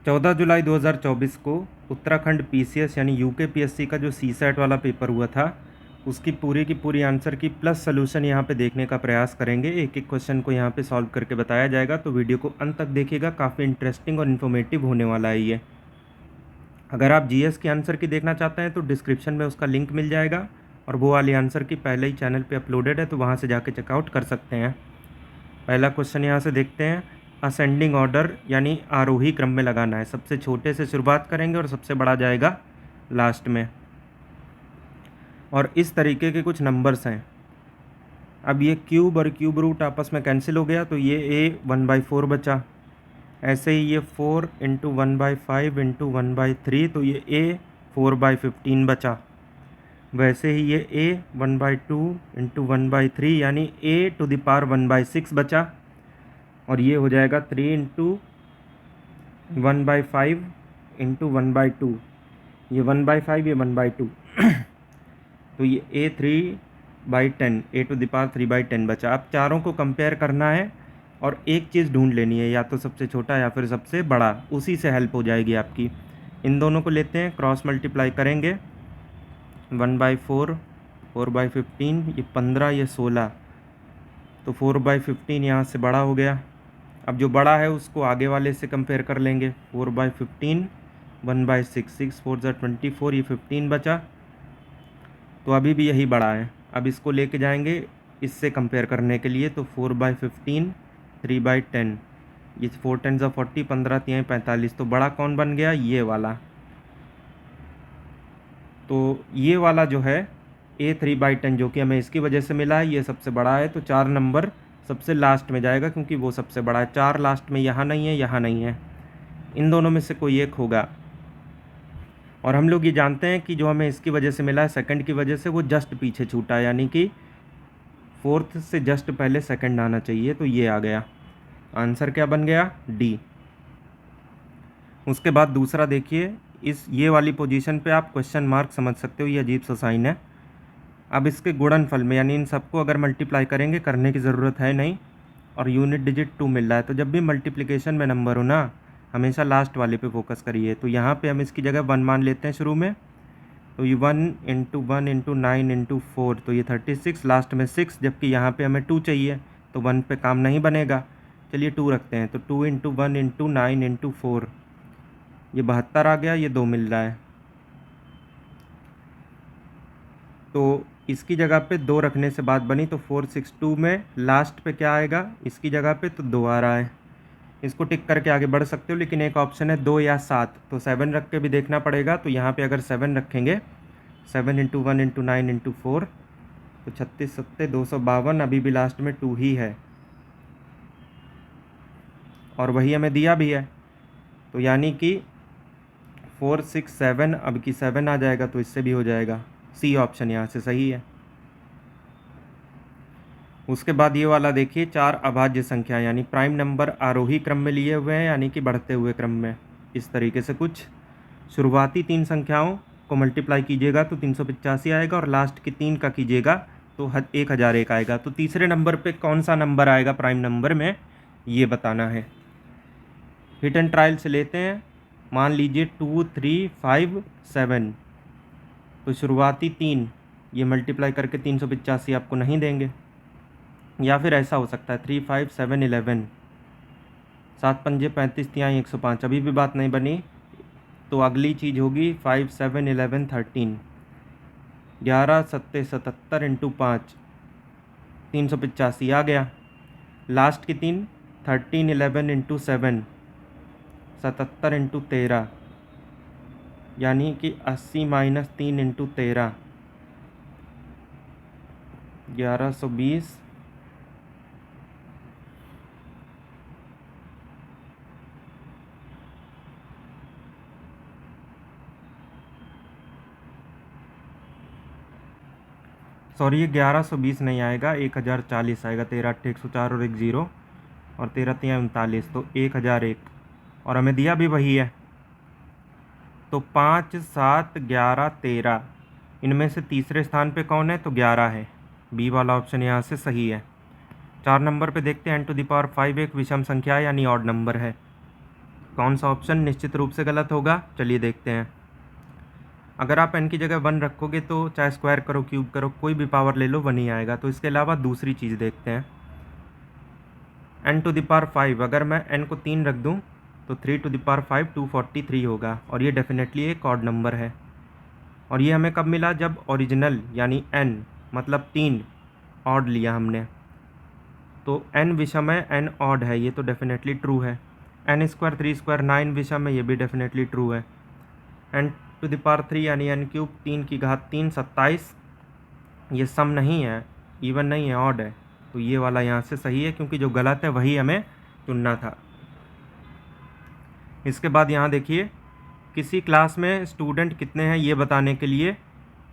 14 जुलाई 2024 को उत्तराखंड पीसीएस यानी UK PSC का जो सीसैट वाला पेपर हुआ था उसकी पूरी की पूरी आंसर की प्लस सॉल्यूशन यहाँ पे देखने का प्रयास करेंगे। एक एक क्वेश्चन को यहाँ पे सॉल्व करके बताया जाएगा, तो वीडियो को अंत तक देखिएगा, काफ़ी इंटरेस्टिंग और इन्फॉर्मेटिव होने वाला है ये। अगर आप जीएस के आंसर की देखना चाहते हैं तो डिस्क्रिप्शन में उसका लिंक मिल जाएगा, और वो वाली आंसर की पहले ही चैनल पर अपलोडेड है, तो वहाँ से जाके चेकआउट कर सकते हैं। पहला क्वेश्चन यहाँ से देखते हैं। असेंडिंग ऑर्डर यानी आरोही क्रम में लगाना है, सबसे छोटे से शुरुआत करेंगे और सबसे बड़ा जाएगा लास्ट में। और इस तरीके के कुछ नंबर्स हैं। अब ये क्यूब और क्यूब रूट आपस में कैंसिल हो गया, तो ये ए 1/4 बचा। ऐसे ही ये 4 इंटू 1/5 इंटू 1/3, तो ये ए 4/15 बचा। वैसे ही ये ए 1/2 इंटू 1/3 यानी ए टू द पावर 1/6 बचा। और ये हो जाएगा 3 इंटू 1/5 इंटू 1/2, ये 1/5 ये 1/2 तो ये ए 3/10 ए टू द पावर 3/10 बचा। अब चारों को कंपेयर करना है और एक चीज़ ढूंढ लेनी है, या तो सबसे छोटा या फिर सबसे बड़ा, उसी से हेल्प हो जाएगी आपकी। इन दोनों को लेते हैं, क्रॉस मल्टीप्लाई करेंगे। 1/4 4/15 ये 15 ये 16, तो 4/15 यहाँ से बड़ा हो गया। अब जो बड़ा है उसको आगे वाले से कंपेयर कर लेंगे। 4/15 1/6 6 4 24, ये 15 बचा, तो अभी भी यही बड़ा है। अब इसको लेके जाएंगे इससे कंपेयर करने के लिए, तो 4/15 3/10, ये 4 10 40 15 3 45, तो बड़ा कौन बन गया? ये वाला। तो ये वाला जो है ए 3/10 जो कि हमें इसकी वजह से मिला है, ये सबसे बड़ा है, तो 4 नंबर सबसे लास्ट में जाएगा क्योंकि वो सबसे बड़ा है। 4 लास्ट में यहाँ नहीं है, यहाँ नहीं है, इन दोनों में से कोई एक होगा। और हम लोग ये जानते हैं कि जो हमें इसकी वजह से मिला है सेकंड की वजह से, वो जस्ट पीछे छूटा है, यानी कि फोर्थ से जस्ट पहले सेकंड आना चाहिए, तो ये आ गया। आंसर क्या बन गया? डी। उसके बाद दूसरा देखिए, ये वाली पोजीशन पे आप क्वेश्चन मार्क समझ सकते हो, ये अजीब सा साइन है। अब इसके गुणनफल में यानी इन सबको अगर मल्टीप्लाई करेंगे, करने की ज़रूरत है नहीं, और यूनिट डिजिट 2 मिल रहा है, तो जब भी मल्टीप्लिकेशन में नंबर हो ना, हमेशा लास्ट वाले पे फोकस करिए। तो यहाँ पे हम इसकी जगह 1 मान लेते हैं शुरू में, तो ये 1 इंटू 1 इंटू 9 इंटू 4, तो ये 36, लास्ट में 6, जबकि यहाँ पे हमें 2 चाहिए, तो 1 पे काम नहीं बनेगा। चलिए 2 रखते हैं, तो 2 इंटू 1 इंटू 9 इंटू 4, ये 72 आ गया, ये 2 मिल रहा है। तो इसकी जगह पे 2 रखने से बात बनी, तो 462 में लास्ट पे क्या आएगा इसकी जगह पे? तो 2 आ रहा है। इसको टिक करके आगे बढ़ सकते हो, लेकिन एक ऑप्शन है 2 या 7, तो 7 रख के भी देखना पड़ेगा। तो यहाँ पे अगर 7 रखेंगे, 7 इंटू 1 इंटू 9 इंटू 4, तो 36 7 252, अभी भी लास्ट में 2 ही है, और वही हमें दिया भी है, तो यानी कि 4 6 7, अब की 7 आ जाएगा, तो इससे भी हो जाएगा। सी ऑप्शन यहाँ से सही है। उसके बाद ये वाला देखिए, 4 अभाज्य संख्या यानी प्राइम नंबर आरोही क्रम में लिए हुए हैं, यानी कि बढ़ते हुए क्रम में। इस तरीके से कुछ शुरुआती 3 संख्याओं को मल्टीप्लाई कीजिएगा तो 385 आएगा, और लास्ट की 3 का कीजिएगा तो 1001 आएगा। तो तीसरे नंबर पे कौन सा नंबर आएगा प्राइम नंबर में, ये बताना है। हिट एंड ट्रायल से लेते हैं। मान लीजिए 2 3 5 7, तो शुरुआती 3 ये मल्टीप्लाई करके 385 आपको नहीं देंगे, या फिर ऐसा हो सकता है 3 5 7 11, 7 पंजे 35 तिहाई 105, अभी भी बात नहीं बनी, तो अगली चीज़ होगी 5 7 11 13, 11 7 77 इंटू 5 385 आ गया। लास्ट की 3 13 11 इंटू 7 77 इंटू 13, यानी कि 80 माइनस 3 इंटू 13 1120, सॉरी ये 1120 नहीं आएगा, 1040 आएगा। 13 8 104 और 1 0, और 13 3 39, तो 1001, और हमें दिया भी वही है। तो 5 7 11 13, इनमें से तीसरे स्थान पे कौन है? तो 11 है। बी वाला ऑप्शन यहाँ से सही है। 4 नंबर पे देखते हैं, n टू द पावर 5 एक विषम संख्या है यानी ऑड नंबर है। कौन सा ऑप्शन निश्चित रूप से गलत होगा, चलिए देखते हैं। अगर आप n की जगह 1 रखोगे तो चाहे स्क्वायर करो क्यूब करो कोई भी पावर ले लो 1 ही आएगा। तो इसके अलावा दूसरी चीज़ देखते हैं, n⁵ अगर मैं n को 3 रख दूं तो 3⁵ 243 होगा और ये डेफिनेटली एक ऑड नंबर है। और ये हमें कब मिला, जब ओरिजिनल यानी n मतलब 3 ऑड लिया हमने। तो n विषमय n ऑड है, ये तो डेफिनेटली ट्रू है। n² 3² 9 विषमय, ये भी डेफिनेटली ट्रू है। n⁵ यानी n³ 3 की घात 3 27, ये सम नहीं है, इवन नहीं है, ऑड है। तो ये वाला यहाँ से सही है क्योंकि जो गलत है वही हमें चुनना था। इसके बाद यहाँ देखिए, किसी क्लास में स्टूडेंट कितने हैं ये बताने के लिए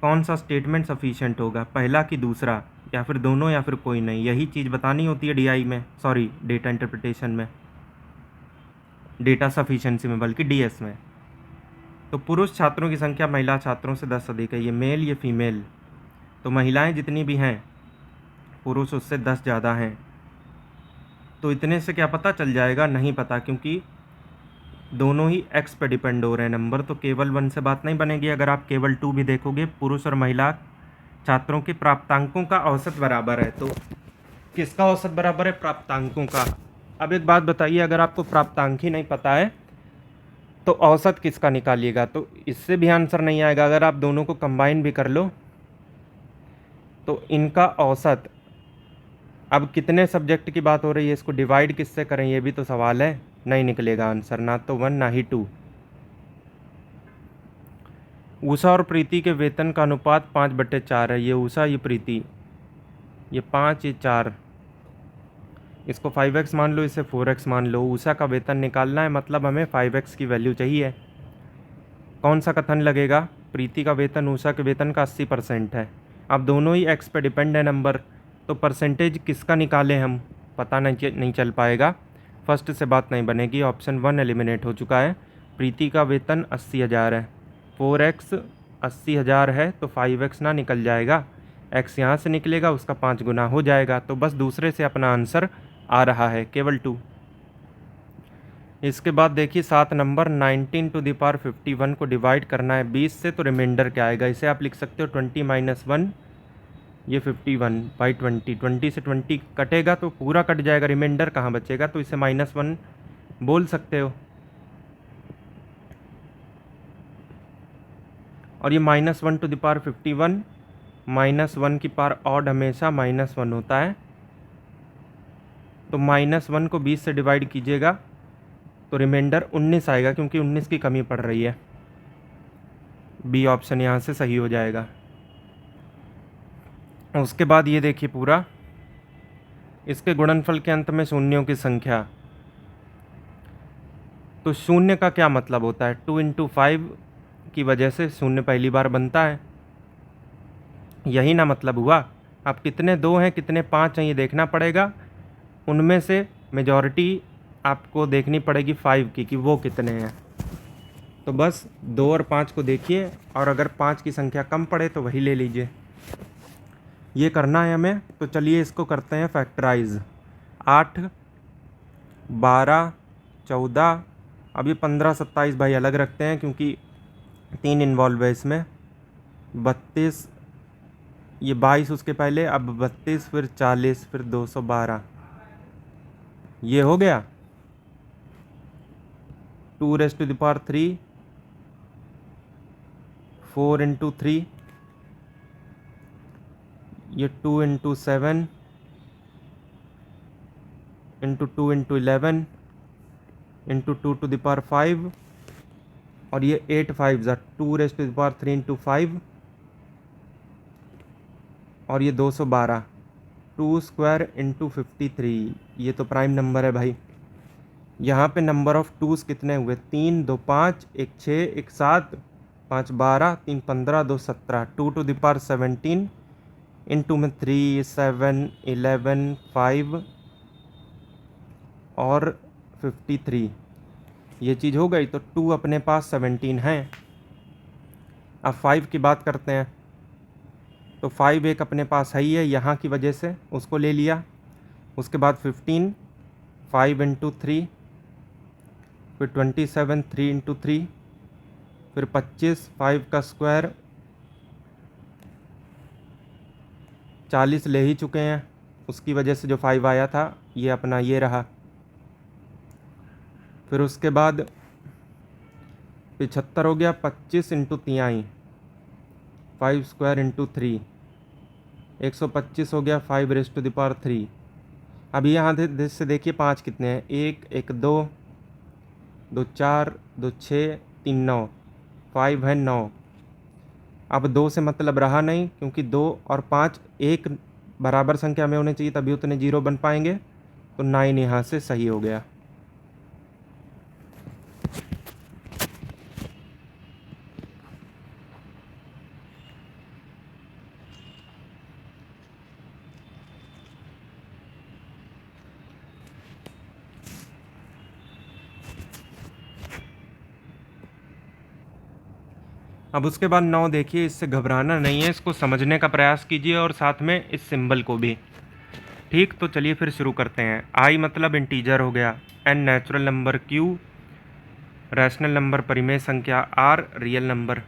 कौन सा स्टेटमेंट सफिशिएंट होगा, पहला कि दूसरा, या फिर दोनों, या फिर कोई नहीं। यही चीज़ बतानी होती है डीआई में, सॉरी डेटा इंटरप्रिटेशन में, डेटा सफिशिएंसी में, बल्कि डीएस में। तो पुरुष छात्रों की संख्या महिला छात्रों से 10 अधिक है, ये मेल ये फीमेल। तो महिलाएं जितनी भी हैं पुरुष उससे 10 ज़्यादा हैं। तो इतने से क्या पता चल जाएगा, नहीं पता, क्योंकि दोनों ही x पे डिपेंड हो रहे हैं नंबर। तो केवल 1 से बात नहीं बनेगी। अगर आप केवल 2 भी देखोगे, पुरुष और महिला छात्रों के प्राप्तांकों का औसत बराबर है। तो किसका औसत बराबर है, प्राप्तांकों का। अब एक बात बताइए, अगर आपको प्राप्तांक ही नहीं पता है तो औसत किसका निकालिएगा, तो इससे भी आंसर नहीं आएगा। अगर आप दोनों को कंबाइन भी कर लो तो इनका औसत, अब कितने सब्जेक्ट की बात हो रही है, इसको डिवाइड किससे करें ये भी तो सवाल है, नहीं निकलेगा आंसर, ना तो 1 ना ही 2। उषा और प्रीति के वेतन का अनुपात 5/4 है। ये उषा ये प्रीति, ये 5 ये 4, इसको 5x मान लो, इसे 4x मान लो। उषा का वेतन निकालना है, मतलब हमें 5x की वैल्यू चाहिए। कौन सा कथन लगेगा, प्रीति का वेतन उषा के वेतन का 80% है। अब दोनों ही x पे डिपेंड है नंबर, तो परसेंटेज किसका निकालें हम, पता नहीं चल पाएगा, फर्स्ट से बात नहीं बनेगी। ऑप्शन 1 एलिमिनेट हो चुका है। प्रीति का वेतन 80,000 है, 4x 80,000 है, तो 5x ना निकल जाएगा, x यहाँ से निकलेगा, उसका 5 गुना हो जाएगा। तो बस दूसरे से अपना आंसर आ रहा है, केवल 2। इसके बाद देखिए 7 नंबर, 19⁵51 को डिवाइड करना है 20 से, तो रिमाइंडर क्या आएगा, इसे आप लिख सकते हो 20 - 1, ये 51/20, 20 से 20 कटेगा तो पूरा कट जाएगा, रिमाइंडर कहाँ बचेगा, तो इसे -1 बोल सकते हो। और ये -1⁵51, -1 की पावर ऑड हमेशा -1 होता है, तो -1 को 20 से डिवाइड कीजिएगा तो रिमाइंडर 19 आएगा, क्योंकि 19 की कमी पड़ रही है। बी ऑप्शन यहाँ से सही हो जाएगा। उसके बाद ये देखिए पूरा, इसके गुणनफल के अंत में शून्यों की संख्या। तो शून्य का क्या मतलब होता है, 2 × 5 की वजह से शून्य पहली बार बनता है, यही ना मतलब हुआ। अब कितने 2 हैं कितने 5 हैं ये देखना पड़ेगा, उनमें से मेजॉरिटी आपको देखनी पड़ेगी 5 की कि वो कितने हैं। तो बस 2 और 5 को देखिए, और अगर 5 की संख्या कम पड़े तो वही ले लीजिए, ये करना है हमें। तो चलिए इसको करते हैं फैक्टराइज। 8, 12, 14, अब ये 15, 27 भाई अलग रखते हैं क्योंकि 3 इन्वॉल्व है इसमें। 32, ये 22 उसके पहले, अब 32, फिर 40, फिर 212, ये हो गया। 2⁵3, 4 × 3, ये 2 × 7, × 2 × 11, × 2⁵5, और ये 8 5 2⁵3 × 5, और ये 212, 2² × 53, ये तो प्राइम नंबर है भाई। यहाँ पे नंबर ऑफ टूज़ कितने हुए, 3, 2 5, 1 6, 1 7, 5 12, 3 15, 2 17, 2⁵17, इंटू में 3 7 11 5 और 53, ये चीज़ हो गई। तो 2 अपने पास 17 है। अब 5 की बात करते हैं, तो 5 एक अपने पास है ही है, यहाँ की वजह से उसको ले लिया। उसके बाद 15, 5 × 3, फिर 27 3 इंटू 3, फिर 25 5 का स्क्वायर 40 ले ही चुके हैं, उसकी वजह से जो 5 आया था ये अपना ये रहा। फिर उसके बाद 75 हो गया 25 इंटू 3 5 स्क्वायर इंटू 3, 125 हो गया 5⁻3। अब यहाँ से देखिए 5 कितने हैं, 1 1 2 2 4 2 6 3 9, 5 है 9। अब 2 से मतलब रहा नहीं, क्योंकि 2 और 5 एक बराबर संख्या में होने चाहिए, तभी उतने जीरो बन पाएंगे। तो 9 यहाँ से सही हो गया। अब उसके बाद 9 देखिए, इससे घबराना नहीं है, इसको समझने का प्रयास कीजिए और साथ में इस सिंबल को भी। ठीक, तो चलिए फिर शुरू करते हैं। आई मतलब इंटीजर हो गया, N natural number, Q rational number परिमेय संख्या, आर रियल नंबर।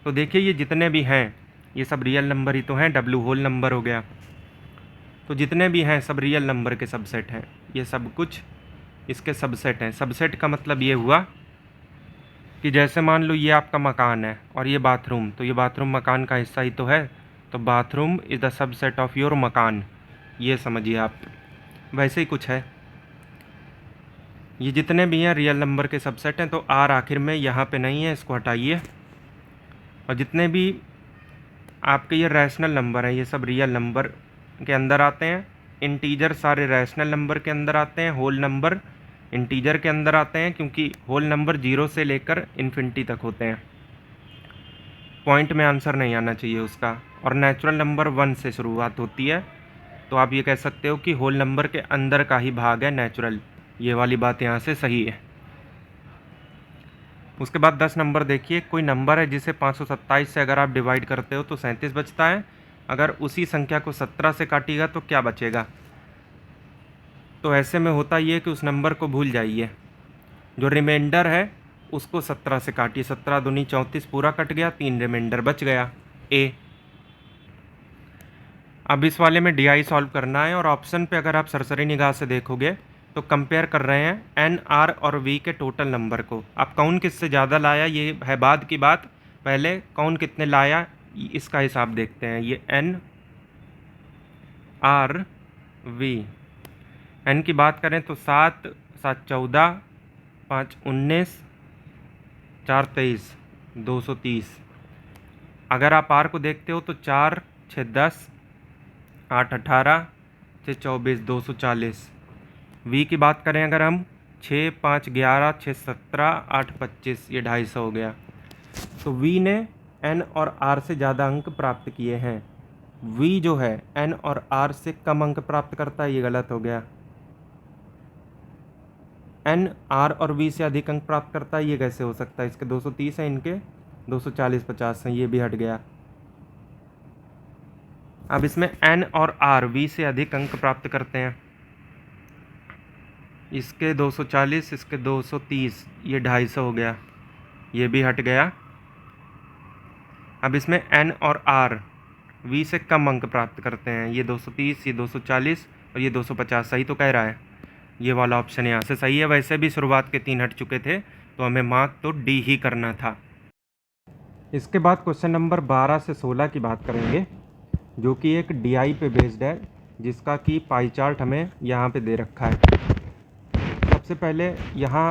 तो देखिए ये जितने भी हैं ये सब रियल नंबर ही तो हैं, डब्ल्यू होल नंबर हो गया। तो जितने भी हैं सब रियल नंबर के सबसेट हैं, ये सब कुछ इसके सबसेट हैं। सबसेट का मतलब ये हुआ कि जैसे मान लो ये आपका मकान है और ये बाथरूम, तो ये बाथरूम मकान का हिस्सा ही तो है, तो bathroom is the subset of your मकान, ये समझिए आप। वैसे ही कुछ है, ये जितने भी हैं रियल नंबर के सबसेट हैं। तो आर आखिर में यहाँ पे नहीं है, इसको हटाइए। और जितने भी आपके ये रैशनल नंबर हैं ये सब रियल नंबर के अंदर आते हैं। इंटीजर सारे रैशनल नंबर के अंदर आते हैं, होल नंबर इंटीजर के अंदर आते हैं, क्योंकि होल नंबर 0 से लेकर इन्फिनिटी तक होते हैं। पॉइंट में आंसर नहीं आना चाहिए उसका। और नेचुरल नंबर 1 से शुरुआत होती है, तो आप ये कह सकते हो कि होल नंबर के अंदर का ही भाग है नेचुरल। ये वाली बात यहाँ से सही है। उसके बाद 10 नंबर देखिए, कोई नंबर है जिसे 527 से अगर आप डिवाइड करते हो तो 37 बचता है, अगर उसी संख्या को 17 से काटिएगा तो क्या बचेगा। तो ऐसे में होता ये कि उस नंबर को भूल जाइए, जो रिमाइंडर है उसको 17 से काटिए। 17 दूनी 34 पूरा कट गया, 3 रिमाइंडर बच गया, ए। अब इस वाले में डी सॉल्व करना है, और ऑप्शन पे अगर आप सरसरी निगाह से देखोगे तो कंपेयर कर रहे हैं एन, आर और वी के टोटल नंबर को। अब कौन किससे ज़्यादा लाया ये है बाद की बात, पहले कौन कितने लाया इसका हिसाब देखते हैं। ये एन, आर, वी। एन की बात करें तो 7 7 14, 5 19, 4 23, 230। अगर आप आर को देखते हो तो 4 6 10, 8 18, 6 24, 240। वी की बात करें अगर हम 6 5 11, 6 17, 8 25, ये 250 हो गया। तो वी ने एन और आर से ज़्यादा अंक प्राप्त किए हैं। वी जो है एन और आर से कम अंक प्राप्त करता है, ये गलत हो गया। एन आर और वी से अधिक अंक प्राप्त करता है, ये कैसे हो सकता है। इसके 230 हैं, इनके 240 50 हैं, ये भी हट गया। अब इसमें एन और आर वी से अधिक अंक प्राप्त करते हैं, इसके 240, इसके 230, ये 250 हो गया, ये भी हट गया। अब इसमें एन और आर वी से कम अंक प्राप्त करते हैं, ये 230, ये 240 और ये 250, सही तो कह रहा है। ये वाला ऑप्शन यहाँ से सही है। वैसे भी शुरुआत के 3 हट चुके थे, तो हमें मार्क तो डी ही करना था। इसके बाद क्वेश्चन नंबर 12 से 16 की बात करेंगे, जो कि एक डीआई पे बेस्ड है, जिसका कि पाई चार्ट हमें यहाँ पे दे रखा है। सबसे पहले यहाँ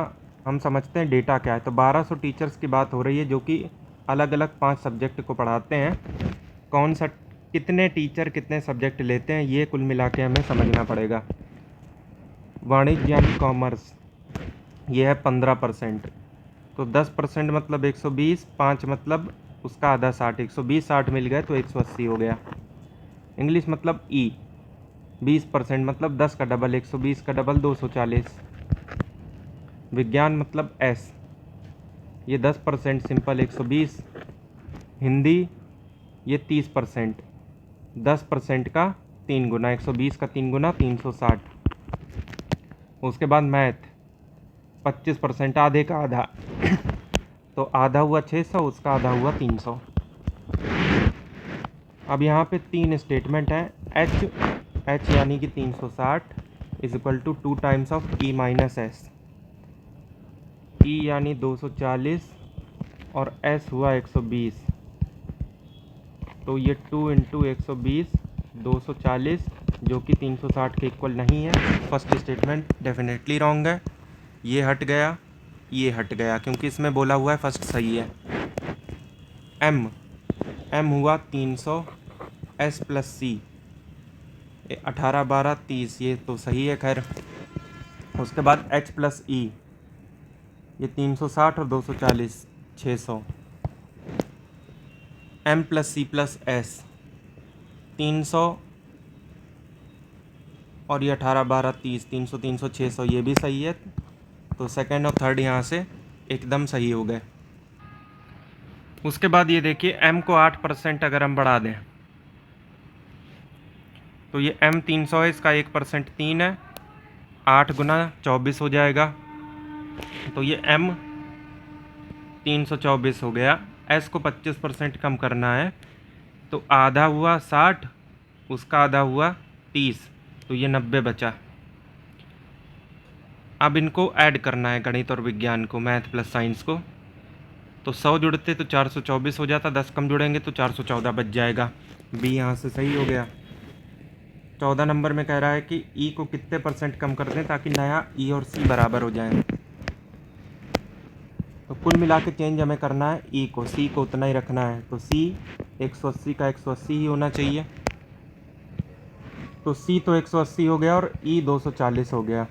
हम समझते हैं डेटा क्या है। तो 1200 टीचर्स की बात हो रही है, जो कि अलग अलग 5 सब्जेक्ट को पढ़ाते हैं। कौन सा कितने टीचर कितने सब्जेक्ट लेते हैं, ये कुल मिला के हमें समझना पड़ेगा। वाणिज्य यानी कॉमर्स, ये है 15%, तो 10% मतलब 120, 5 मतलब उसका आधा 60, 120 60 मिल गए तो 180 हो गया। इंग्लिश मतलब ई, 20% मतलब 10 का डबल, 120 का डबल 240। विज्ञान मतलब एस, ये 10% सिंपल 120। हिंदी ये 30%, 10% का 3 गुना, 120 का 3 गुना 360। उसके बाद मैथ, 25%, आधे का आधा। तो आधा हुआ 600, उसका आधा हुआ 300। अब यहाँ पे 3 स्टेटमेंट हैं। एच यानी कि 360 is equal to 2 times of E minus S. E यानी 240 और एस हुआ 120। तो ये 2 इंटू 120 240 जो कि 360 के इक्वल नहीं है। फर्स्ट स्टेटमेंट डेफिनेटली रॉन्ग है। ये हट गया, ये हट गया, क्योंकि इसमें बोला हुआ है फर्स्ट सही है। एम हुआ 300, एस प्लस सी 18 12 30, ये तो सही है खैर। उसके बाद एच प्लस ई, ये 360 और 240 600। M plus C plus S 300 और ये 18 12 30, 300 300 600, ये भी सही है। तो सेकंड और थर्ड यहाँ से एकदम सही हो गए। उसके बाद ये देखिए m को 8% अगर हम बढ़ा दें तो ये m 300 है, इसका 1% 3 है, 8 गुना 24 हो जाएगा। तो ये m 324 हो गया। s को 25% कम करना है, तो आधा हुआ 60, उसका आधा हुआ 30, तो ये 90 बचा। अब इनको ऐड करना है, गणित और विज्ञान को, मैथ प्लस साइंस को। तो 100 जुड़ते तो 424 हो जाता, 10 कम जुड़ेंगे तो 414 बच जाएगा। बी यहाँ से सही हो गया। 14 नंबर में कह रहा है कि ई को कितने % कम कर दें ताकि नया ई और सी बराबर हो जाए। तो कुल मिला के चेंज हमें करना है ई को, सी को उतना ही रखना है। तो सी 180 का 180 ही होना चाहिए। तो सी तो 180 हो गया और ई 240 हो गया।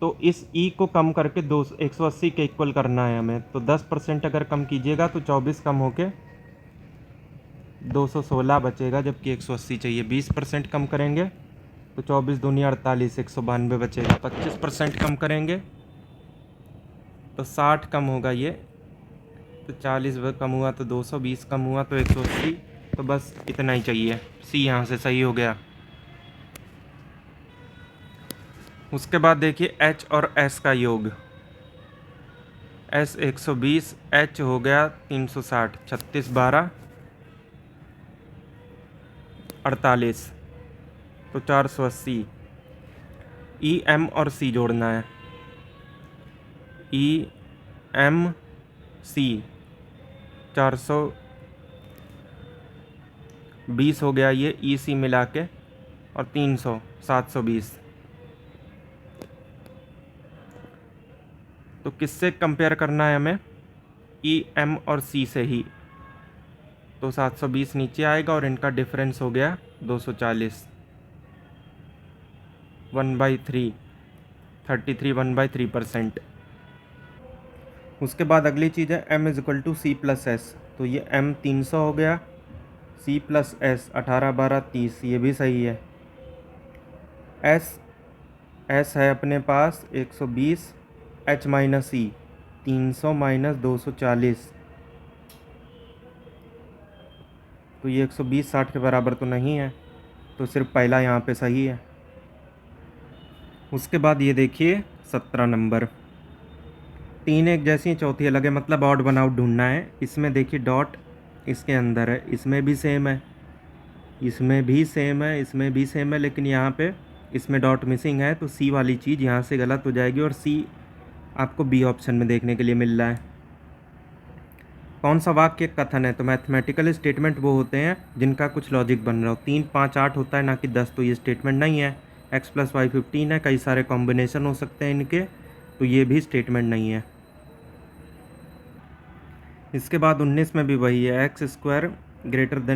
तो इस ई को कम करके 180 के इक्वल करना है हमें। तो 10% अगर कम कीजिएगा तो 24 कम होके 216 बचेगा, जबकि 180 चाहिए। 20% कम करेंगे तो 24 दूनी 48, 192 बचेगा। 25% कम करेंगे तो 60 कम होगा ये, तो 40 कम हुआ तो 220 कम हुआ तो 180। तो बस इतना ही चाहिए। सी यहाँ से सही हो गया। उसके बाद देखिए एच और एस का योग। एस 120, एच हो गया 360, 36 12 48, तो 480। ई एम और सी जोड़ना है। ई एम सी 420 हो गया ये, ई सी मिला के, और 300 720। तो किससे कंपेयर करना है हमें? ई एम और सी से ही। तो 720 नीचे आएगा और इनका डिफरेंस हो गया 240, 1/3, 33 1/3%। उसके बाद अगली चीज़ है m is equal to C plus S. तो ये m 300 हो गया, c प्लस एस 18 12 30, ये भी सही है। s है अपने पास 120, h माइनस ई 300 माइनस 240, तो ये 120 60 के बराबर तो नहीं है, तो सिर्फ पहला यहाँ पे सही है। उसके बाद ये देखिए 17 नंबर, 3 एक जैसी चौथी अलग है, मतलब ऑड वन आउट ढूंढना है। इसमें देखिए डॉट इसके अंदर है, इसमें भी सेम है, इसमें भी सेम है, इसमें भी सेम है, लेकिन यहाँ पे इसमें डॉट मिसिंग है, तो सी वाली चीज़ यहाँ से गलत हो जाएगी और सी आपको बी ऑप्शन में देखने के लिए मिल रहा है। कौन सा वाक्य कथन है? तो मैथमेटिकल स्टेटमेंट वो होते हैं जिनका कुछ लॉजिक बन रहा हो। 3 5 8 होता है, ना कि 10। तो ये स्टेटमेंट नहीं है। x + y 15 है, कई सारे कॉम्बिनेशन हो सकते हैं इनके, तो ये भी स्टेटमेंट नहीं है। इसके बाद 19 में भी वही है, x² >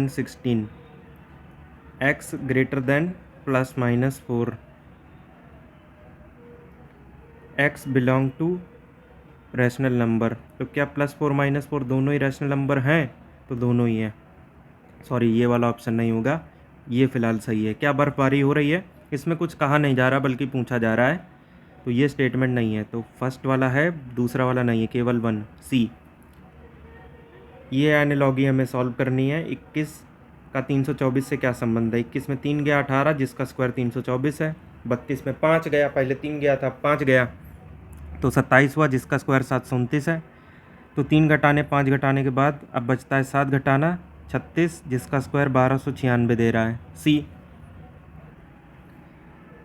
16, x > ±4, x belong to rational number. तो क्या +4 - 4 दोनों ही रैशनल नंबर हैं? तो दोनों ही हैं। सॉरी, ये वाला ऑप्शन नहीं होगा, ये फ़िलहाल सही है। क्या बर्फबारी हो रही है? इसमें कुछ कहा नहीं जा रहा बल्कि पूछा जा रहा है, तो ये स्टेटमेंट नहीं है। तो फर्स्ट वाला है, दूसरा वाला नहीं है, केवल 1 सी। ये एनालॉजी हमें सॉल्व करनी है। 21 का 324 से क्या संबंध है? 21 में 3 गया 18, जिसका स्क्वायर 324 है। 32 में 5 गया, पहले 3 गया था, 5 गया तो 27 हुआ, जिसका स्क्वायर 729 है। तो 3 घटाने 5 घटाने के बाद अब बचता है 7 घटाना 36, जिसका स्क्वायर 1296 दे रहा है, सी।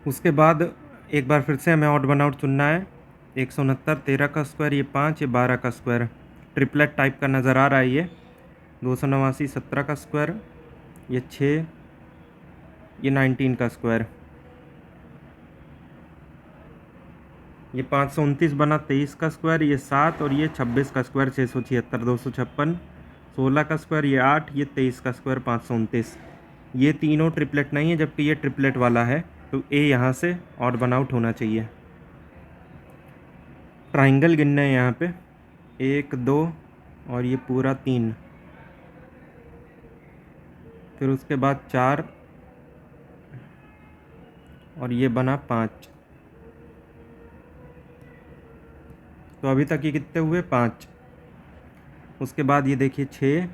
उसके बाद एक बार फिर से हमें ऑड वन आउट चुनना है। 169 13 का स्क्वायर, ये 5, ये 12 का स्क्वायर, ट्रिपलेट टाइप का नज़र आ रहा है ये। 289 17 का स्क्वायर, ये 6, ये 19 का स्क्वायर, ये 529 बना 23 का स्क्वायर, ये 7 और ये 26 का स्क्वायर 676, 256, 16 का स्क्वायर, ये 8, ये 23 का स्क्वायर 529। ये तीनों ट्रिपलेट नहीं है, जबकि ये ट्रिपलेट वाला है, तो ए यहाँ से ऑड वन आउट होना चाहिए। ट्राइंगल गिनना है यहाँ पे, 1 2 और ये पूरा 3, फिर उसके बाद 4 और ये बना 5। तो अभी तक ये कितने हुए, 5। उसके बाद ये देखिए 6,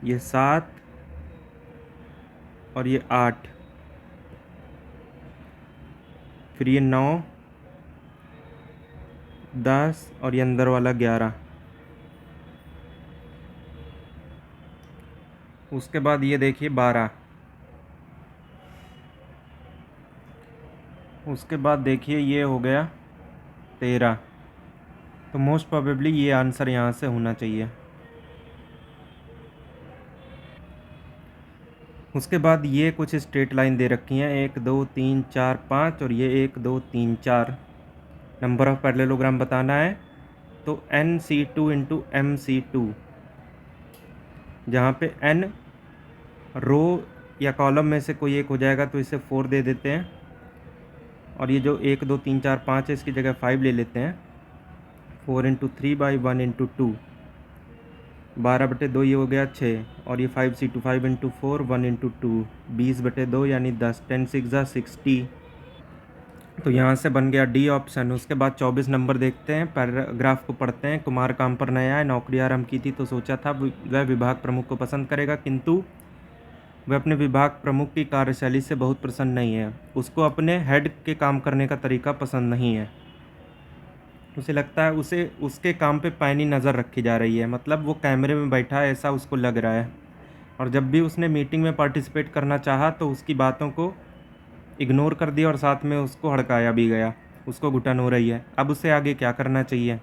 ये 7 और ये 8, फिर ये 9 10 और ये अंदर वाला 11। उसके बाद ये देखिए 12। उसके बाद देखिए ये हो गया 13। तो मोस्ट प्रोबेबली ये आंसर यहाँ से होना चाहिए। उसके बाद ये कुछ स्ट्रेट लाइन दे रखी हैं, 1 2 3 4 5 और ये 1 2 3 4। नंबर ऑफ पैरेललोग्राम बताना है, तो NC2 इंटू MC2, जहाँ पे n रो या कॉलम में से कोई एक हो जाएगा तो इसे 4 दे देते हैं, और ये जो 1 2 3 4 5 है इसकी जगह 5 ले लेते हैं। 4 इंटू 3 बाई 1 इंटू 2, 12/2 ये हो गया 6, और ये 5C2 5 इंटू 4 1 इंटू 2, 20/2 यानी 10, 10 6 60। तो यहाँ से बन गया डी ऑप्शन। उसके बाद 24 नंबर देखते हैं, पैराग्राफ को पढ़ते हैं। कुमार काम पर नया है, नौकरी आरंभ की थी तो सोचा था वह विभाग प्रमुख को पसंद करेगा, किंतु वह अपने विभाग प्रमुख की कार्यशैली से बहुत प्रसन्न नहीं है। उसको अपने हेड के काम करने का तरीका पसंद नहीं है। उसे लगता है उसे उसके काम पे पैनी नज़र रखी जा रही है, मतलब वो कैमरे में बैठा है ऐसा उसको लग रहा है। और जब भी उसने मीटिंग में पार्टिसिपेट करना चाहा तो उसकी बातों को इग्नोर कर दिया और साथ में उसको हड़काया भी गया। उसको घुटन हो रही है। अब उसे आगे क्या करना चाहिए?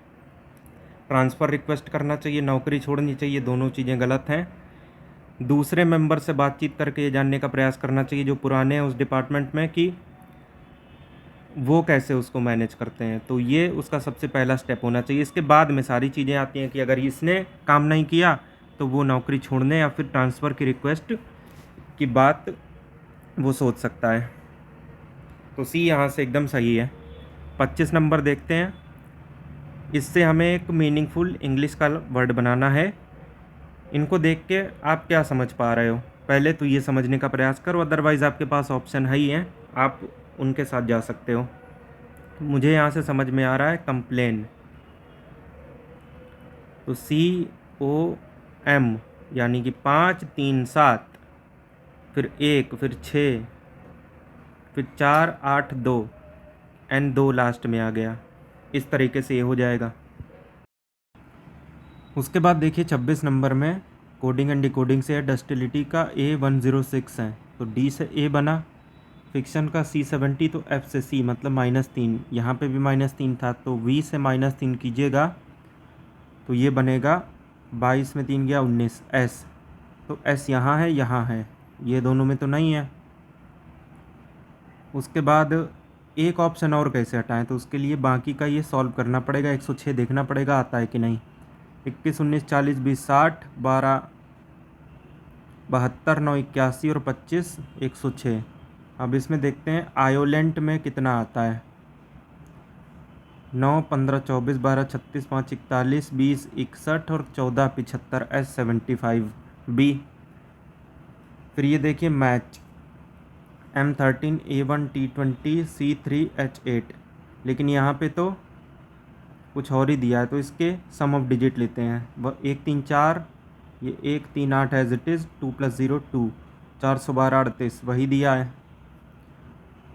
ट्रांसफ़र रिक्वेस्ट करना चाहिए, नौकरी छोड़नी चाहिए? दोनों चीज़ें गलत हैं। दूसरे मेंबर से बातचीत करके ये जानने का प्रयास करना चाहिए जो पुराने हैं उस डिपार्टमेंट में, कि वो कैसे उसको मैनेज करते हैं। तो ये उसका सबसे पहला स्टेप होना चाहिए। इसके बाद में सारी चीज़ें आती हैं कि अगर इसने काम नहीं किया तो वो नौकरी छोड़ने या फिर ट्रांसफ़र की रिक्वेस्ट की बात वो सोच सकता है। तो सी यहाँ से एकदम सही है। 25 नंबर देखते हैं। इससे हमें एक मीनिंगफुल इंग्लिश का वर्ड बनाना है। इनको देख के आप क्या समझ पा रहे हो? पहले तो ये समझने का प्रयास करो, अदरवाइज़ आपके पास ऑप्शन है ही हैं, आप उनके साथ जा सकते हो। मुझे यहाँ से समझ में आ रहा है कंप्लेन, तो COM यानी कि 5 3 7, फिर 1, फिर 6, फिर 4 8 2, N2 लास्ट में आ गया। इस तरीके से ये हो जाएगा। उसके बाद देखिए 26 नंबर में कोडिंग एंड डिकोडिंग से है। डस्टिलिटी का A106 है, तो D से A बना। फिक्शन का C70, तो F से C मतलब -3। यहाँ पे भी -3 था, तो V से -3 कीजिएगा तो ये बनेगा 22 में 3 गया 19, S। तो S यहाँ है, ये दोनों में तो नहीं है। उसके बाद एक ऑप्शन और कैसे हटाएं, तो उसके लिए बाकी का ये सॉल्व करना पड़ेगा। 106 देखना पड़ेगा आता है कि नहीं। 21 19 40 20 60, 12 72 9 81 और 25 106। अब इसमें देखते हैं आयोलेंट में कितना आता है। 9 15 24 12 36 5 41 20 61 और 14 75, S75 B। फिर ये देखिए match M13 A1 T20 C3 H8, लेकिन यहाँ पे तो कुछ और ही दिया है, तो इसके सम ऑफ डिजिट लेते हैं। वह 1 3 4, ये 1 3 8 एज इट इज़, 2 + 0 2, 412 38 वही दिया है।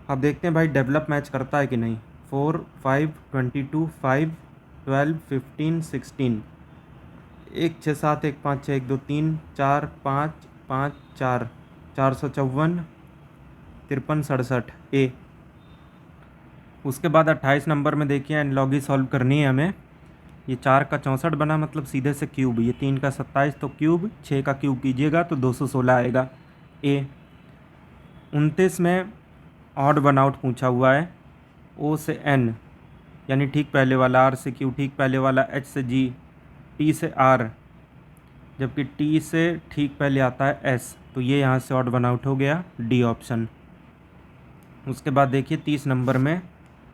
अब देखते हैं भाई डेवलप मैच करता है कि नहीं। 4 5 22 5 12 15 16 1 6 7 1 5 6 1 2 3 4 5 5 4 454 53 67 ए। उसके बाद 28 नंबर में देखिए एनालॉगी सॉल्व करनी है हमें। ये 4 का 64 बना, मतलब सीधे से क्यूब। ये 3 का 27 तो क्यूब, 6 का क्यूब कीजिएगा तो 216 आएगा ए। 29 में ऑड वन आउट पूछा हुआ है। ओ से एन यानी ठीक पहले वाला, आर से क्यू ठीक पहले वाला, एच से जी, टी से आर, जबकि टी से ठीक पहले आता है एस, तो ये यहाँ से ऑड वन आउट हो गया, डी ऑप्शन। उसके बाद देखिए 30 नंबर में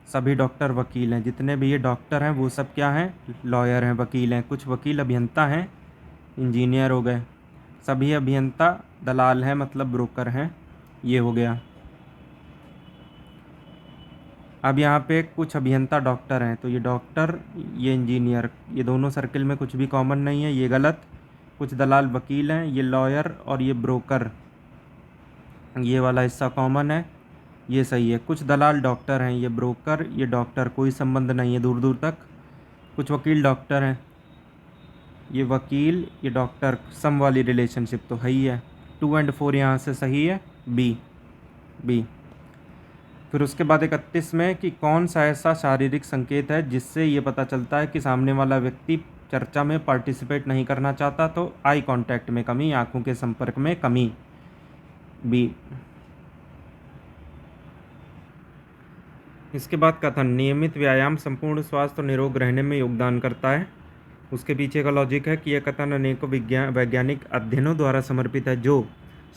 सभी डॉक्टर वकील हैं। जितने भी ये डॉक्टर हैं वो सब क्या हैं, लॉयर हैं, वकील हैं। कुछ वकील अभियंता हैं, इंजीनियर हो गए। सभी अभियंता दलाल हैं, मतलब ब्रोकर हैं। ये हो गया। अब यहाँ पे कुछ अभियंता डॉक्टर हैं, तो ये डॉक्टर, ये इंजीनियर, ये दोनों सर्किल में कुछ भी कॉमन नहीं है, ये गलत। कुछ दलाल वकील हैं, ये लॉयर और ये ब्रोकर, ये वाला हिस्सा कॉमन है, ये सही है। कुछ दलाल डॉक्टर हैं, ये ब्रोकर, ये डॉक्टर, कोई संबंध नहीं है दूर दूर तक। कुछ वकील डॉक्टर हैं, ये वकील, ये डॉक्टर, सम वाली रिलेशनशिप तो है ही है। 2 और 4 यहाँ से सही है, बी बी। फिर उसके बाद 31 में कि कौन सा ऐसा शारीरिक संकेत है जिससे ये पता चलता है कि सामने वाला व्यक्ति चर्चा में पार्टिसिपेट नहीं करना चाहता, तो आई कांटेक्ट में कमी, आंखों के संपर्क में कमी, बी। इसके बाद कथन, नियमित व्यायाम संपूर्ण स्वास्थ्य और निरोग रहने में योगदान करता है। उसके पीछे का लॉजिक है कि यह कथन अनेकों वैज्ञानिक अध्ययनों द्वारा समर्पित है जो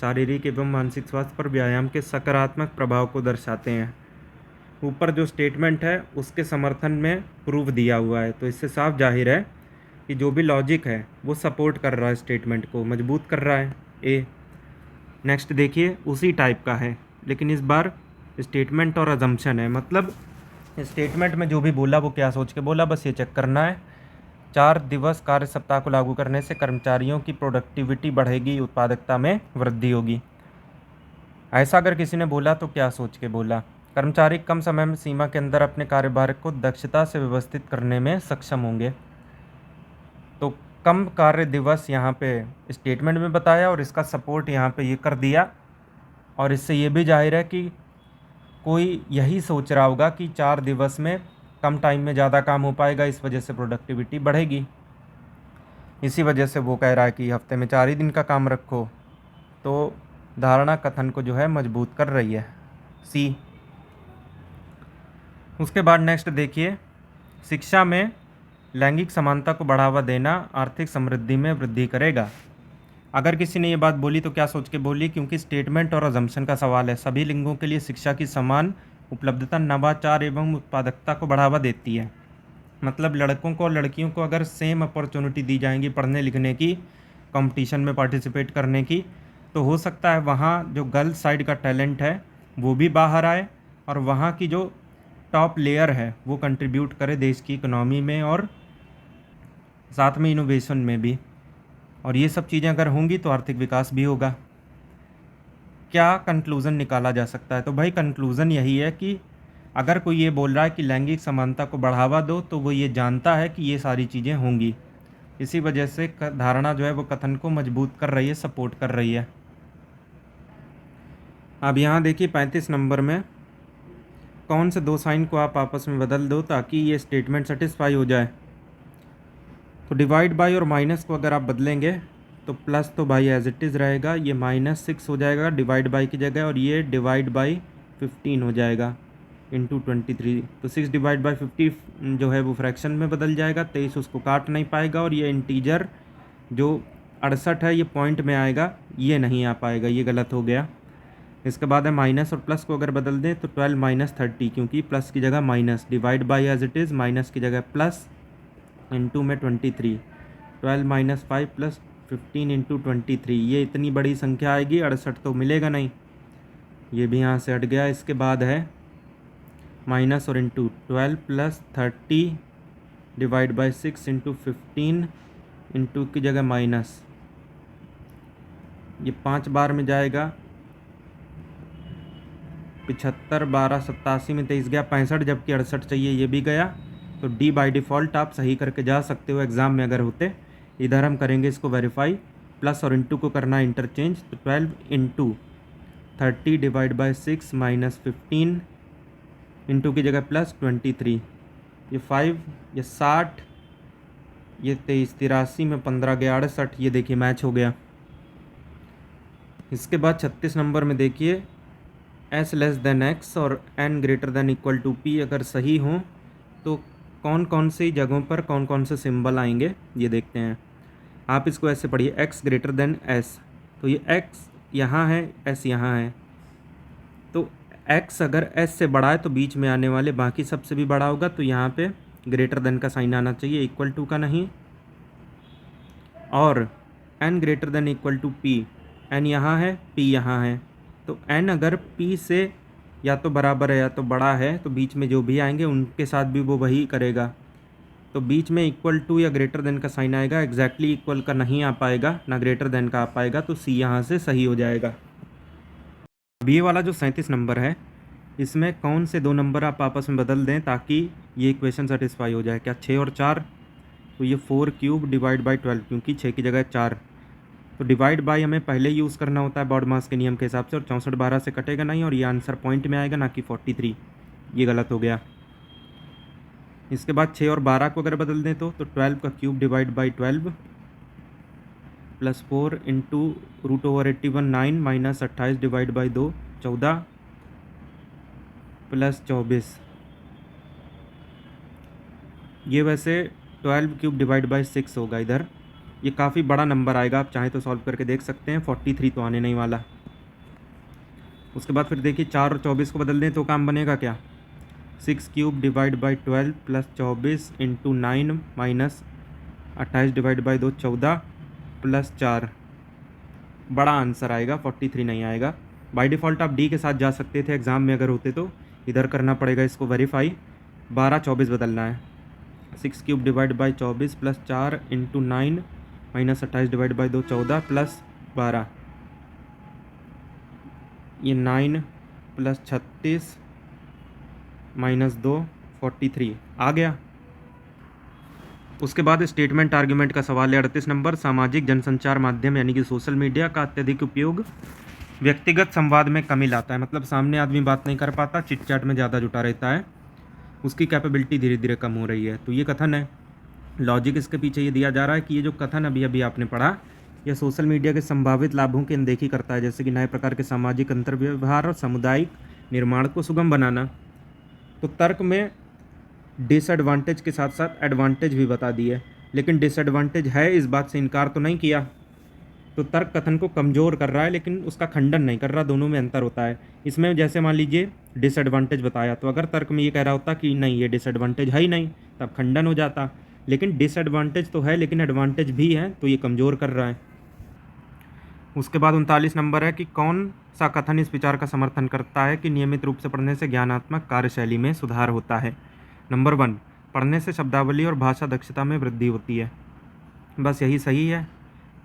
शारीरिक एवं मानसिक स्वास्थ्य पर व्यायाम के सकारात्मक प्रभाव को दर्शाते हैं। ऊपर जो स्टेटमेंट है उसके समर्थन में प्रूफ दिया हुआ है, तो इससे साफ जाहिर है कि जो भी लॉजिक है वो सपोर्ट कर रहा है, स्टेटमेंट को मजबूत कर रहा है, ए। नेक्स्ट देखिए उसी टाइप का है, लेकिन इस बार स्टेटमेंट और अजम्पशन है। मतलब स्टेटमेंट में जो भी बोला वो क्या सोच के बोला, बस ये चेक करना है। 4 दिवस कार्य सप्ताह को लागू करने से कर्मचारियों की प्रोडक्टिविटी बढ़ेगी, उत्पादकता में वृद्धि होगी। ऐसा अगर किसी ने बोला तो क्या सोच के बोला, कर्मचारी कम समय में सीमा के अंदर अपने कार्यभार को दक्षता से व्यवस्थित करने में सक्षम होंगे। तो कम कार्य दिवस यहाँ पे स्टेटमेंट में बताया और इसका सपोर्ट यहाँ पे ये कर दिया। और इससे ये भी जाहिर है कि कोई यही सोच रहा होगा कि 4 दिवस में कम टाइम में ज़्यादा काम हो पाएगा, इस वजह से प्रोडक्टिविटी बढ़ेगी। इसी वजह से वो कह रहा है कि हफ्ते में 4 ही दिन का काम रखो। तो धारणा कथन को जो है मजबूत कर रही है, सी। उसके बाद नेक्स्ट देखिए, शिक्षा में लैंगिक समानता को बढ़ावा देना आर्थिक समृद्धि में वृद्धि करेगा। अगर किसी ने ये बात बोली तो क्या सोच के बोली, क्योंकि स्टेटमेंट और अजम्पशन का सवाल है। सभी लिंगों के लिए शिक्षा की समान उपलब्धता नवाचार एवं उत्पादकता को बढ़ावा देती है। मतलब लड़कों को और लड़कियों को अगर सेम अपॉर्चुनिटी दी जाएंगी पढ़ने लिखने की, कंपटीशन में पार्टिसिपेट करने की, तो हो सकता है वहाँ जो गर्ल्स साइड का टैलेंट है वो भी बाहर आए और वहाँ की जो टॉप लेयर है वो कंट्रीब्यूट करे देश की इकोनॉमी में और साथ में इनोवेशन में भी। और ये सब चीज़ें अगर होंगी तो आर्थिक विकास भी होगा। क्या कंक्लूज़न निकाला जा सकता है, तो भाई कंक्लूज़न यही है कि अगर कोई ये बोल रहा है कि लैंगिक समानता को बढ़ावा दो, तो वो ये जानता है कि ये सारी चीज़ें होंगी। इसी वजह से धारणा जो है वो कथन को मजबूत कर रही है, सपोर्ट कर रही है। अब यहाँ देखिए 35 नंबर में कौन से 2 साइन को आप आपस में बदल दो ताकि ये स्टेटमेंट सेटिस्फाई हो जाए। तो डिवाइड बाय और माइनस को अगर आप बदलेंगे तो प्लस तो भाई एज इट इज़ रहेगा, ये -6 हो जाएगा डिवाइड बाय की जगह, और ये डिवाइड बाय 15 हो जाएगा इंटू 23। तो 6 डिवाइड बाय 50 जो है वो फ्रैक्शन में बदल जाएगा, 23 उसको काट नहीं पाएगा, और ये इंटीजर जो 68 है ये पॉइंट में आएगा, ये नहीं आ पाएगा, ये गलत हो गया। इसके बाद है माइनस और प्लस को अगर बदल दें तो 12 - 30, क्योंकि प्लस की जगह minus, divide by as it is, minus की जगह प्लस, इंटू में 23, 12 - 5 + 15 इंटू 23, ये इतनी बड़ी संख्या आएगी, 68 तो मिलेगा नहीं, ये भी यहाँ से हट गया। इसके बाद है माइनस और into, 12 + 30 divide by 6 into 15, into की जगह माइनस, ये 5 बार में जाएगा, 75 12 87 में 23 गया 65, जबकि 68 चाहिए, ये भी गया। तो डी बाय डिफ़ॉल्ट आप सही करके जा सकते हो एग्ज़ाम में अगर होते। इधर हम करेंगे इसको वेरीफाई, प्लस और इंटू को करना है इंटरचेंज। तो 12 into 30 divide by 6 minus 15, into की जगह प्लस 23, ये 5, ये 60, ये 23, 83 में 15 गया 68, ये देखिए मैच हो गया। इसके बाद 36 नंबर में देखिए एस लेस देन एक्स और N greater than equal to P अगर सही हों तो कौन कौन सी जगहों पर कौन कौन से सिंबल आएंगे ये देखते हैं। आप इसको ऐसे पढ़िए, एक्स ग्रेटर देन एस, तो ये एक्स यहाँ है, एस यहाँ है। तो एक्स अगर एस से बड़ा है तो बीच में आने वाले बाकी सबसे भी बड़ा होगा, तो यहाँ पे ग्रेटर देन का साइन आना चाहिए, इक्वल टू का नहीं। और N greater than equal to P, N यहाँ है, पी यहाँ है, तो एन अगर पी से या तो बराबर है या तो बड़ा है तो बीच में जो भी आएंगे उनके साथ भी वो वही करेगा। तो बीच में इक्वल टू या ग्रेटर देन का साइन आएगा, एग्जैक्टली इक्वल का नहीं आ पाएगा, ना ग्रेटर देन का आ पाएगा, तो सी यहाँ से सही हो जाएगा। अब ये वाला जो 37 नंबर है, इसमें कौन से दो नंबर आप आपस में बदल दें ताकि ये इक्वेशन सेटिस्फाई हो जाए। क्या 6 और 4, तो ये 4 क्यूब डिवाइड बाई 12, क्योंकि 6 की जगह 4, तो डिवाइड बाय हमें पहले यूज़ करना होता है बॉड मास के नियम के हिसाब से, और 64 12 से कटेगा नहीं, और ये आंसर पॉइंट में आएगा ना कि 43, ये गलत हो गया। इसके बाद 6 और 12 को अगर बदल दें तो 12 का cube divide by 12 plus 4 into root over 81 9 minus 28 divide by 2 14 plus 24, ये वैसे 12 क्यूब डिवाइड बाई 6 होगा इधर, ये काफ़ी बड़ा नंबर आएगा, आप चाहें तो सॉल्व करके देख सकते हैं। 43 तो आने नहीं वाला। उसके बाद फिर देखिए 4 और 24 को बदल दें तो काम बनेगा क्या, 6 cube divide by 12 plus 24 into 9 minus 28 divide by 2 14 plus 4, बड़ा आंसर आएगा, 43 नहीं आएगा। बाय डिफ़ॉल्ट आप डी के साथ जा सकते थे एग्ज़ाम में अगर होते, तो इधर करना पड़ेगा इसको वेरीफाई, 12 24 बदलना है। 6 cube divide by 24 plus 4 into 9 minus 28 divide by 2 14 plus 12, ये 9 प्लस 36 माइनस 2 43 आ गया। उसके बाद स्टेटमेंट आर्ग्यूमेंट का सवाल है 38 नंबर, सामाजिक जनसंचार माध्यम यानी कि सोशल मीडिया का अत्यधिक उपयोग व्यक्तिगत संवाद में कमी लाता है, मतलब सामने आदमी बात नहीं कर पाता, चिट चैट में ज़्यादा जुटा रहता है, उसकी कैपेबिलिटी धीरे धीरे कम हो रही है। तो ये कथन है, लॉजिक इसके पीछे ये दिया जा रहा है कि ये जो कथन अभी अभी आपने पढ़ा, यह सोशल मीडिया के संभावित लाभों की अनदेखी करता है, जैसे कि नए प्रकार के सामाजिक अंतर्व्यवहार और सामुदायिक निर्माण को सुगम बनाना। तो तर्क में डिसएडवांटेज के साथ साथ एडवांटेज भी बता दिए, लेकिन डिसएडवांटेज है इस बात से इनकार तो नहीं किया। तो तर्क कथन को कमज़ोर कर रहा है लेकिन उसका खंडन नहीं कर रहा, दोनों में अंतर होता है। इसमें जैसे मान लीजिए डिसएडवांटेज बताया, तो अगर तर्क में ये कह रहा होता कि नहीं ये डिसएडवांटेज है ही नहीं, तब खंडन हो जाता, लेकिन डिसएडवांटेज तो है लेकिन एडवांटेज भी है, तो ये कमज़ोर कर रहा है। उसके बाद 39 नंबर है कि कौन सा कथन इस विचार का समर्थन करता है कि नियमित रूप से पढ़ने से ज्ञानात्मक कार्यशैली में सुधार होता है। नंबर 1, पढ़ने से शब्दावली और भाषा दक्षता में वृद्धि होती है, बस यही सही है।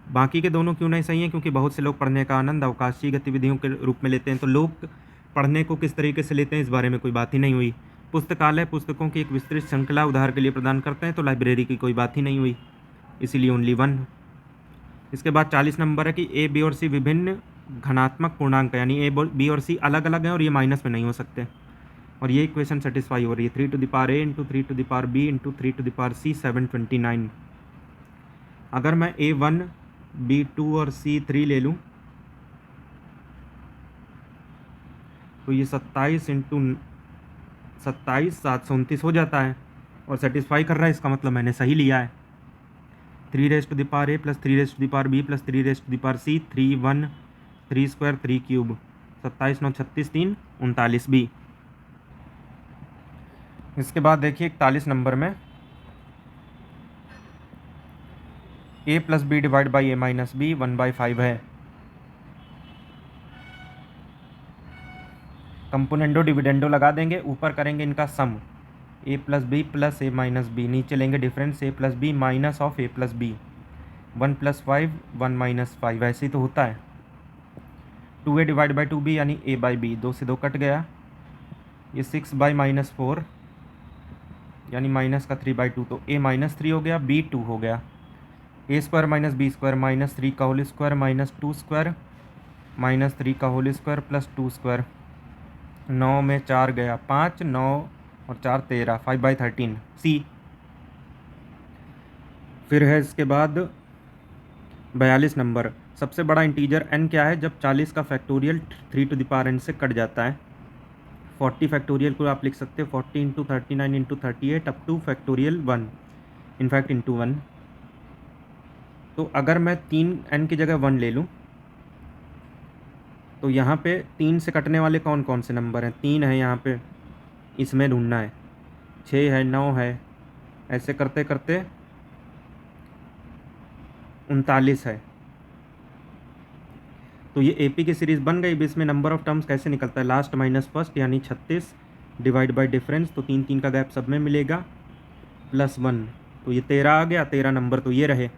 बाकी के दोनों क्यों नहीं सही हैं, क्योंकि बहुत से लोग पढ़ने का आनंद अवकाशीय गतिविधियों के रूप में लेते हैं। तो लोग पढ़ने को किस तरीके से लेते हैं इस बारे में कोई बात ही नहीं हुई। पुस्तकालय पुस्तकों की एक विस्तृत श्रृंखला उधार के लिए प्रदान करते हैं, तो लाइब्रेरी की कोई बात ही नहीं हुई, इसीलिए ओनली 1। इसके बाद 40 नंबर है कि ए बी और सी विभिन्न घनात्मक पूर्णांक, यानी ए बी और सी अलग अलग हैं और ये माइनस में नहीं हो सकते, और ये इक्वेशन सेटिस्फाई हो रही है। 3 to the power A into 3 to the power B into 3 to the power C 729। अगर मैं A1 B2 और C3 ले लूँ तो ये 27 इंटू 27 729 हो जाता है, और सेटिस्फाई कर रहा है, इसका मतलब मैंने सही लिया है। 3 raise to the power A plus 3 raise to the power B plus 3 raise to the power C 3 1 3 square 3 cube 27 9 36 3 39 B. इसके बाद देखिए 41 नंबर में a plus B divide by A minus B 1/5 है। कंपोनेंडो डिविडेंडो लगा देंगे, ऊपर करेंगे इनका sum a plus B plus A minus B, नीचे लेंगे difference a plus B minus of a plus B, 1 + 5 1 - 5, ऐसे ही तो होता है। 2a डिवाइड बाई 2b यानी a बाई बी, 2 से 2 कट गया। ये 6 बाई -4 यानी माइनस का 3/2, तो a -3 हो गया, b 2 हो गया। a square minus B square minus 3 का whole square minus 2 square minus 3 का होल स्क्वायर प्लस 2 स्क्वायर। 9 में 4 गया 5, 9 और 4 13, 5/13 सी। फिर है इसके बाद 42 नंबर। सबसे बड़ा इंटीजर n क्या है जब 40 का factorial 3 to the power n से कट जाता है। 40 फैक्टोरियल को आप लिख सकते हो 40 into 39 into 38 up two factorial 1, in fact into 1। तो अगर मैं 3 n की जगह 1 ले लूँ तो यहाँ पे 3 से कटने वाले कौन कौन से नंबर हैं? 3 है यहाँ पे, इसमें ढूंढना है। 6 है, 9 है, ऐसे करते करते 39 है। तो ये एपी की सीरीज़ बन गई। इसमें नंबर ऑफ टर्म्स कैसे निकलता है? लास्ट माइनस फर्स्ट यानी 36 डिवाइड बाय डिफरेंस, तो 3 3 का गैप सब में मिलेगा, प्लस 1, तो ये 13 आ गया। 13 नंबर तो ये रहे।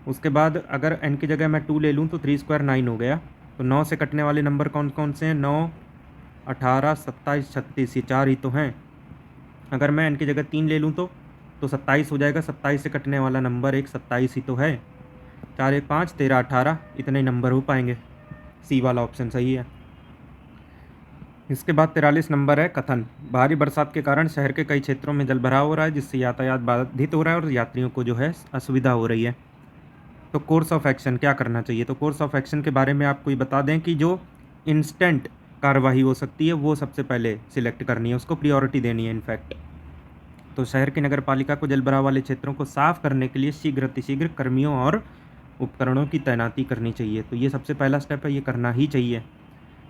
उसके बाद अगर n की जगह मैं 2 ले लूँ तो 3 स्क्वायर 9 हो गया। तो 9 से कटने वाले नंबर कौन कौन से हैं? 9, 18, 27, 36, ये 4 ही तो हैं। अगर मैं n की जगह 3 ले लूँ तो 27 हो जाएगा। 27 से कटने वाला नंबर एक 27 ही तो है। 4 1 5, 13 18, इतने नंबर हो पाएंगे। सी वाला ऑप्शन सही है। इसके बाद 43 नंबर है कथन। भारी बरसात के कारण शहर के कई क्षेत्रों में जलभराव हो रहा है, जिससे यातायात बाधित हो रहा है और यात्रियों को जो है असुविधा हो रही है। तो कोर्स ऑफ एक्शन क्या करना चाहिए? तो कोर्स ऑफ एक्शन के बारे में आपको ये बता दें कि जो इंस्टेंट कार्रवाई हो सकती है वो सबसे पहले सिलेक्ट करनी है, उसको प्रियोरिटी देनी है इनफैक्ट। तो शहर की नगर पालिका को जलभराव वाले क्षेत्रों को साफ करने के लिए शीघ्र अतिशीघ्र कर्मियों और उपकरणों की तैनाती करनी चाहिए। तो ये सबसे पहला स्टेप है, ये करना ही चाहिए।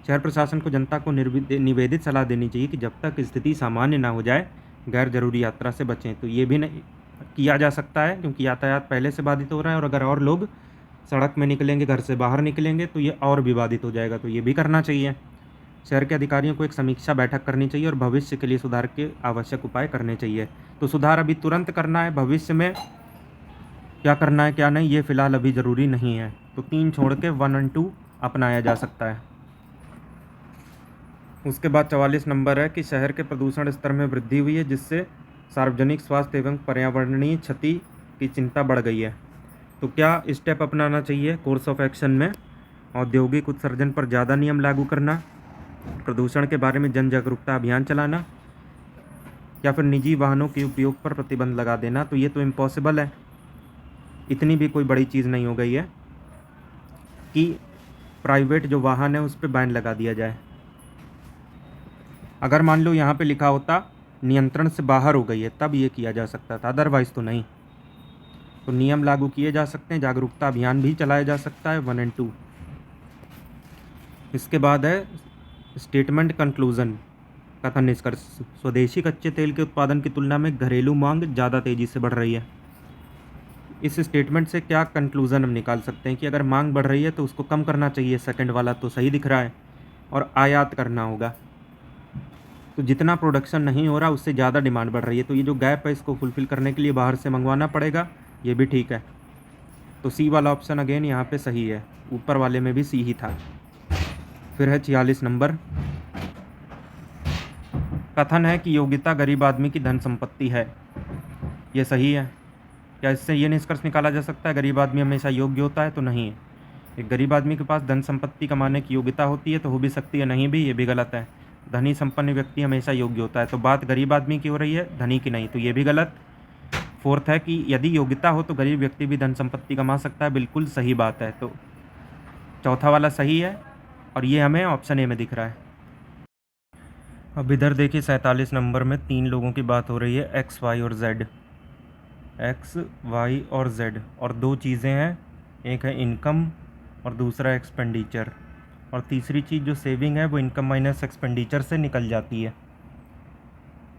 शहर प्रशासन को जनता को निवेदित सलाह देनी चाहिए कि जब तक स्थिति सामान्य ना हो जाए गैर जरूरी यात्रा से बचें। तो ये भी नहीं किया जा सकता है क्योंकि यातायात पहले से बाधित हो रहा है, और अगर और लोग सड़क में निकलेंगे, घर से बाहर निकलेंगे तो ये और भी बाधित हो जाएगा। तो ये भी करना चाहिए। शहर के अधिकारियों को एक समीक्षा बैठक करनी चाहिए और भविष्य के लिए सुधार के आवश्यक उपाय करने चाहिए। तो सुधार अभी तुरंत करना है, भविष्य में क्या करना है क्या नहीं ये फ़िलहाल अभी ज़रूरी नहीं है। तो 3 छोड़ के 1 और 2 अपनाया जा सकता है। उसके बाद 44 नंबर है कि शहर के प्रदूषण स्तर में वृद्धि हुई है, जिससे सार्वजनिक स्वास्थ्य एवं पर्यावरणीय क्षति की चिंता बढ़ गई है। तो क्या स्टेप अपनाना चाहिए कोर्स ऑफ एक्शन में? औद्योगिक उत्सर्जन पर ज़्यादा नियम लागू करना, प्रदूषण के बारे में जन जागरूकता अभियान चलाना, या फिर निजी वाहनों के उपयोग पर प्रतिबंध लगा देना। तो ये तो इम्पॉसिबल है, इतनी भी कोई बड़ी चीज़ नहीं हो गई है कि प्राइवेट जो वाहन है उस पर बैन लगा दिया जाए। अगर मान लो यहाँ पे लिखा होता नियंत्रण से बाहर हो गई है तब ये किया जा सकता था, अदरवाइज़ तो नहीं। तो नियम लागू किए जा सकते हैं, जागरूकता अभियान भी चलाया जा सकता है, 1 और 2। इसके बाद है स्टेटमेंट कंक्लूजन, कथन निष्कर्ष। स्वदेशी कच्चे तेल के उत्पादन की तुलना में घरेलू मांग ज़्यादा तेज़ी से बढ़ रही है। इस स्टेटमेंट से क्या कंक्लूज़न हम निकाल सकते हैं कि अगर मांग बढ़ रही है तो उसको कम करना चाहिए, सेकंड वाला तो सही दिख रहा है, और आयात करना होगा। तो जितना प्रोडक्शन नहीं हो रहा उससे ज़्यादा डिमांड बढ़ रही है, तो ये जो गैप है इसको फुलफ़िल करने के लिए बाहर से मंगवाना पड़ेगा, ये भी ठीक है। तो सी वाला ऑप्शन अगेन यहाँ पे सही है, ऊपर वाले में भी सी ही था। फिर है 46 नंबर। कथन है कि योग्यता गरीब आदमी की धन संपत्ति है, ये सही है। क्या इससे ये निष्कर्ष निकाला जा सकता है गरीब आदमी हमेशा योग्य होता है? तो नहीं। एक गरीब आदमी के पास धन संपत्ति कमाने की योग्यता होती है तो हो भी सकती है, नहीं भी, ये भी गलत है। धनी संपन्न व्यक्ति हमेशा योग्य होता है, तो बात गरीब आदमी की हो रही है, धनी की नहीं, तो ये भी गलत। फोर्थ है कि यदि योग्यता हो तो गरीब व्यक्ति भी धन संपत्ति कमा सकता है, बिल्कुल सही बात है। तो चौथा वाला सही है और ये हमें ऑप्शन ए में दिख रहा है। अब इधर देखिए 47 नंबर में 3 लोगों की बात हो रही है, एक्स वाई और जेड। एक्स वाई और जेड, और 2 चीज़ें हैं, एक है इनकम और दूसरा एक्सपेंडिचर, और तीसरी चीज़ जो सेविंग है वो इनकम माइनस एक्सपेंडिचर से निकल जाती है,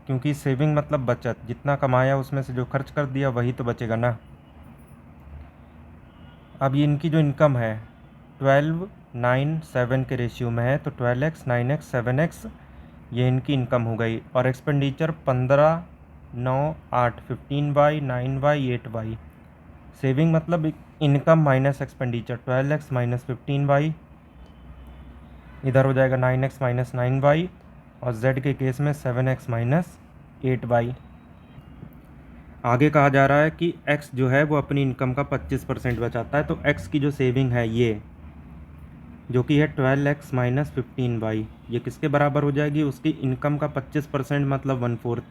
क्योंकि सेविंग मतलब बचत, जितना कमाया उसमें से जो खर्च कर दिया वही तो बचेगा ना। अब ये इनकी जो इनकम है 12:9:7 के रेशियो में है, तो 12x 9x 7x ये इनकी इनकम हो गई, और expenditure 15:9:8 15y 9y 8y, saving मतलब income minus expenditure, 12x minus 15y, इधर हो जाएगा 9x माइनस 9y, और z के केस में 7x माइनस 8y। आगे कहा जा रहा है कि x जो है वो अपनी इनकम का 25% बचाता है, तो x की जो सेविंग है ये जो कि है 12x माइनस 15y, ये किसके बराबर हो जाएगी, उसकी इनकम का 25% मतलब 1/4,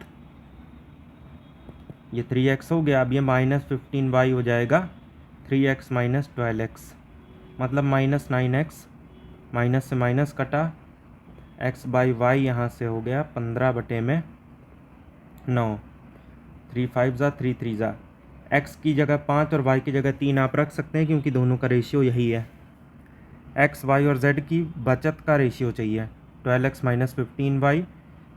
ये 3x हो गया। अब ये माइनस 15y हो जाएगा 3x माइनस 12x, मतलब माइनस 9x, माइनस से माइनस कटा, x बाई वाई यहाँ से हो गया 15/9, 3 5 ज़ा 3 3 ज़ा, x की जगह 5 और y की जगह 3 आप रख सकते हैं क्योंकि दोनों का रेशियो यही है। x y और z की बचत का रेशियो चाहिए, 12x माइनस 15y,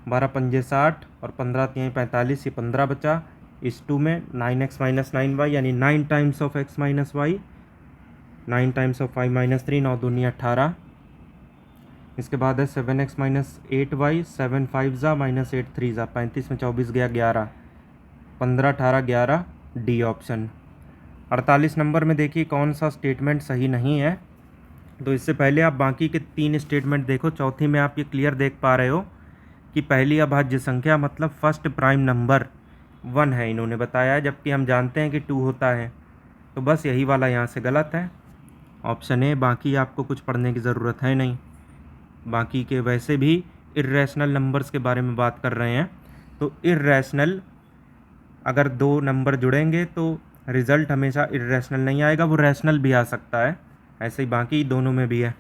12 पंजे 60 और 15 तिहाई 45, ये 15 बचा। इस 2 में 9x माइनस 9y यानी 9 times of x minus Y, 9 times of y minus 3, 9 दूनी 18। इसके बाद है 7x माइनस 8y, 7 5 ज़ा माइनस 8 3 ज़ा, 35 में 24 गया 11, 15 18 11, डी ऑप्शन। 48 नंबर में देखिए कौन सा स्टेटमेंट सही नहीं है, तो इससे पहले आप बाकी के 3 स्टेटमेंट देखो। चौथी में आप ये क्लियर देख पा रहे हो कि पहली अभाज्य संख्या मतलब फर्स्ट प्राइम नंबर 1 है, इन्होंने बताया है, जबकि हम जानते हैं कि 2 होता है, तो बस यही वाला यहाँ से गलत है, ऑप्शन ए। बाकी आपको कुछ पढ़ने की ज़रूरत है नहीं, बाकी के वैसे भी इर्रेशनल नंबर्स के बारे में बात कर रहे हैं, तो इर्रेशनल अगर 2 नंबर जुड़ेंगे तो रिज़ल्ट हमेशा इर्रेशनल नहीं आएगा, वो रैशनल भी आ सकता है, ऐसे ही बाकी दोनों में भी है।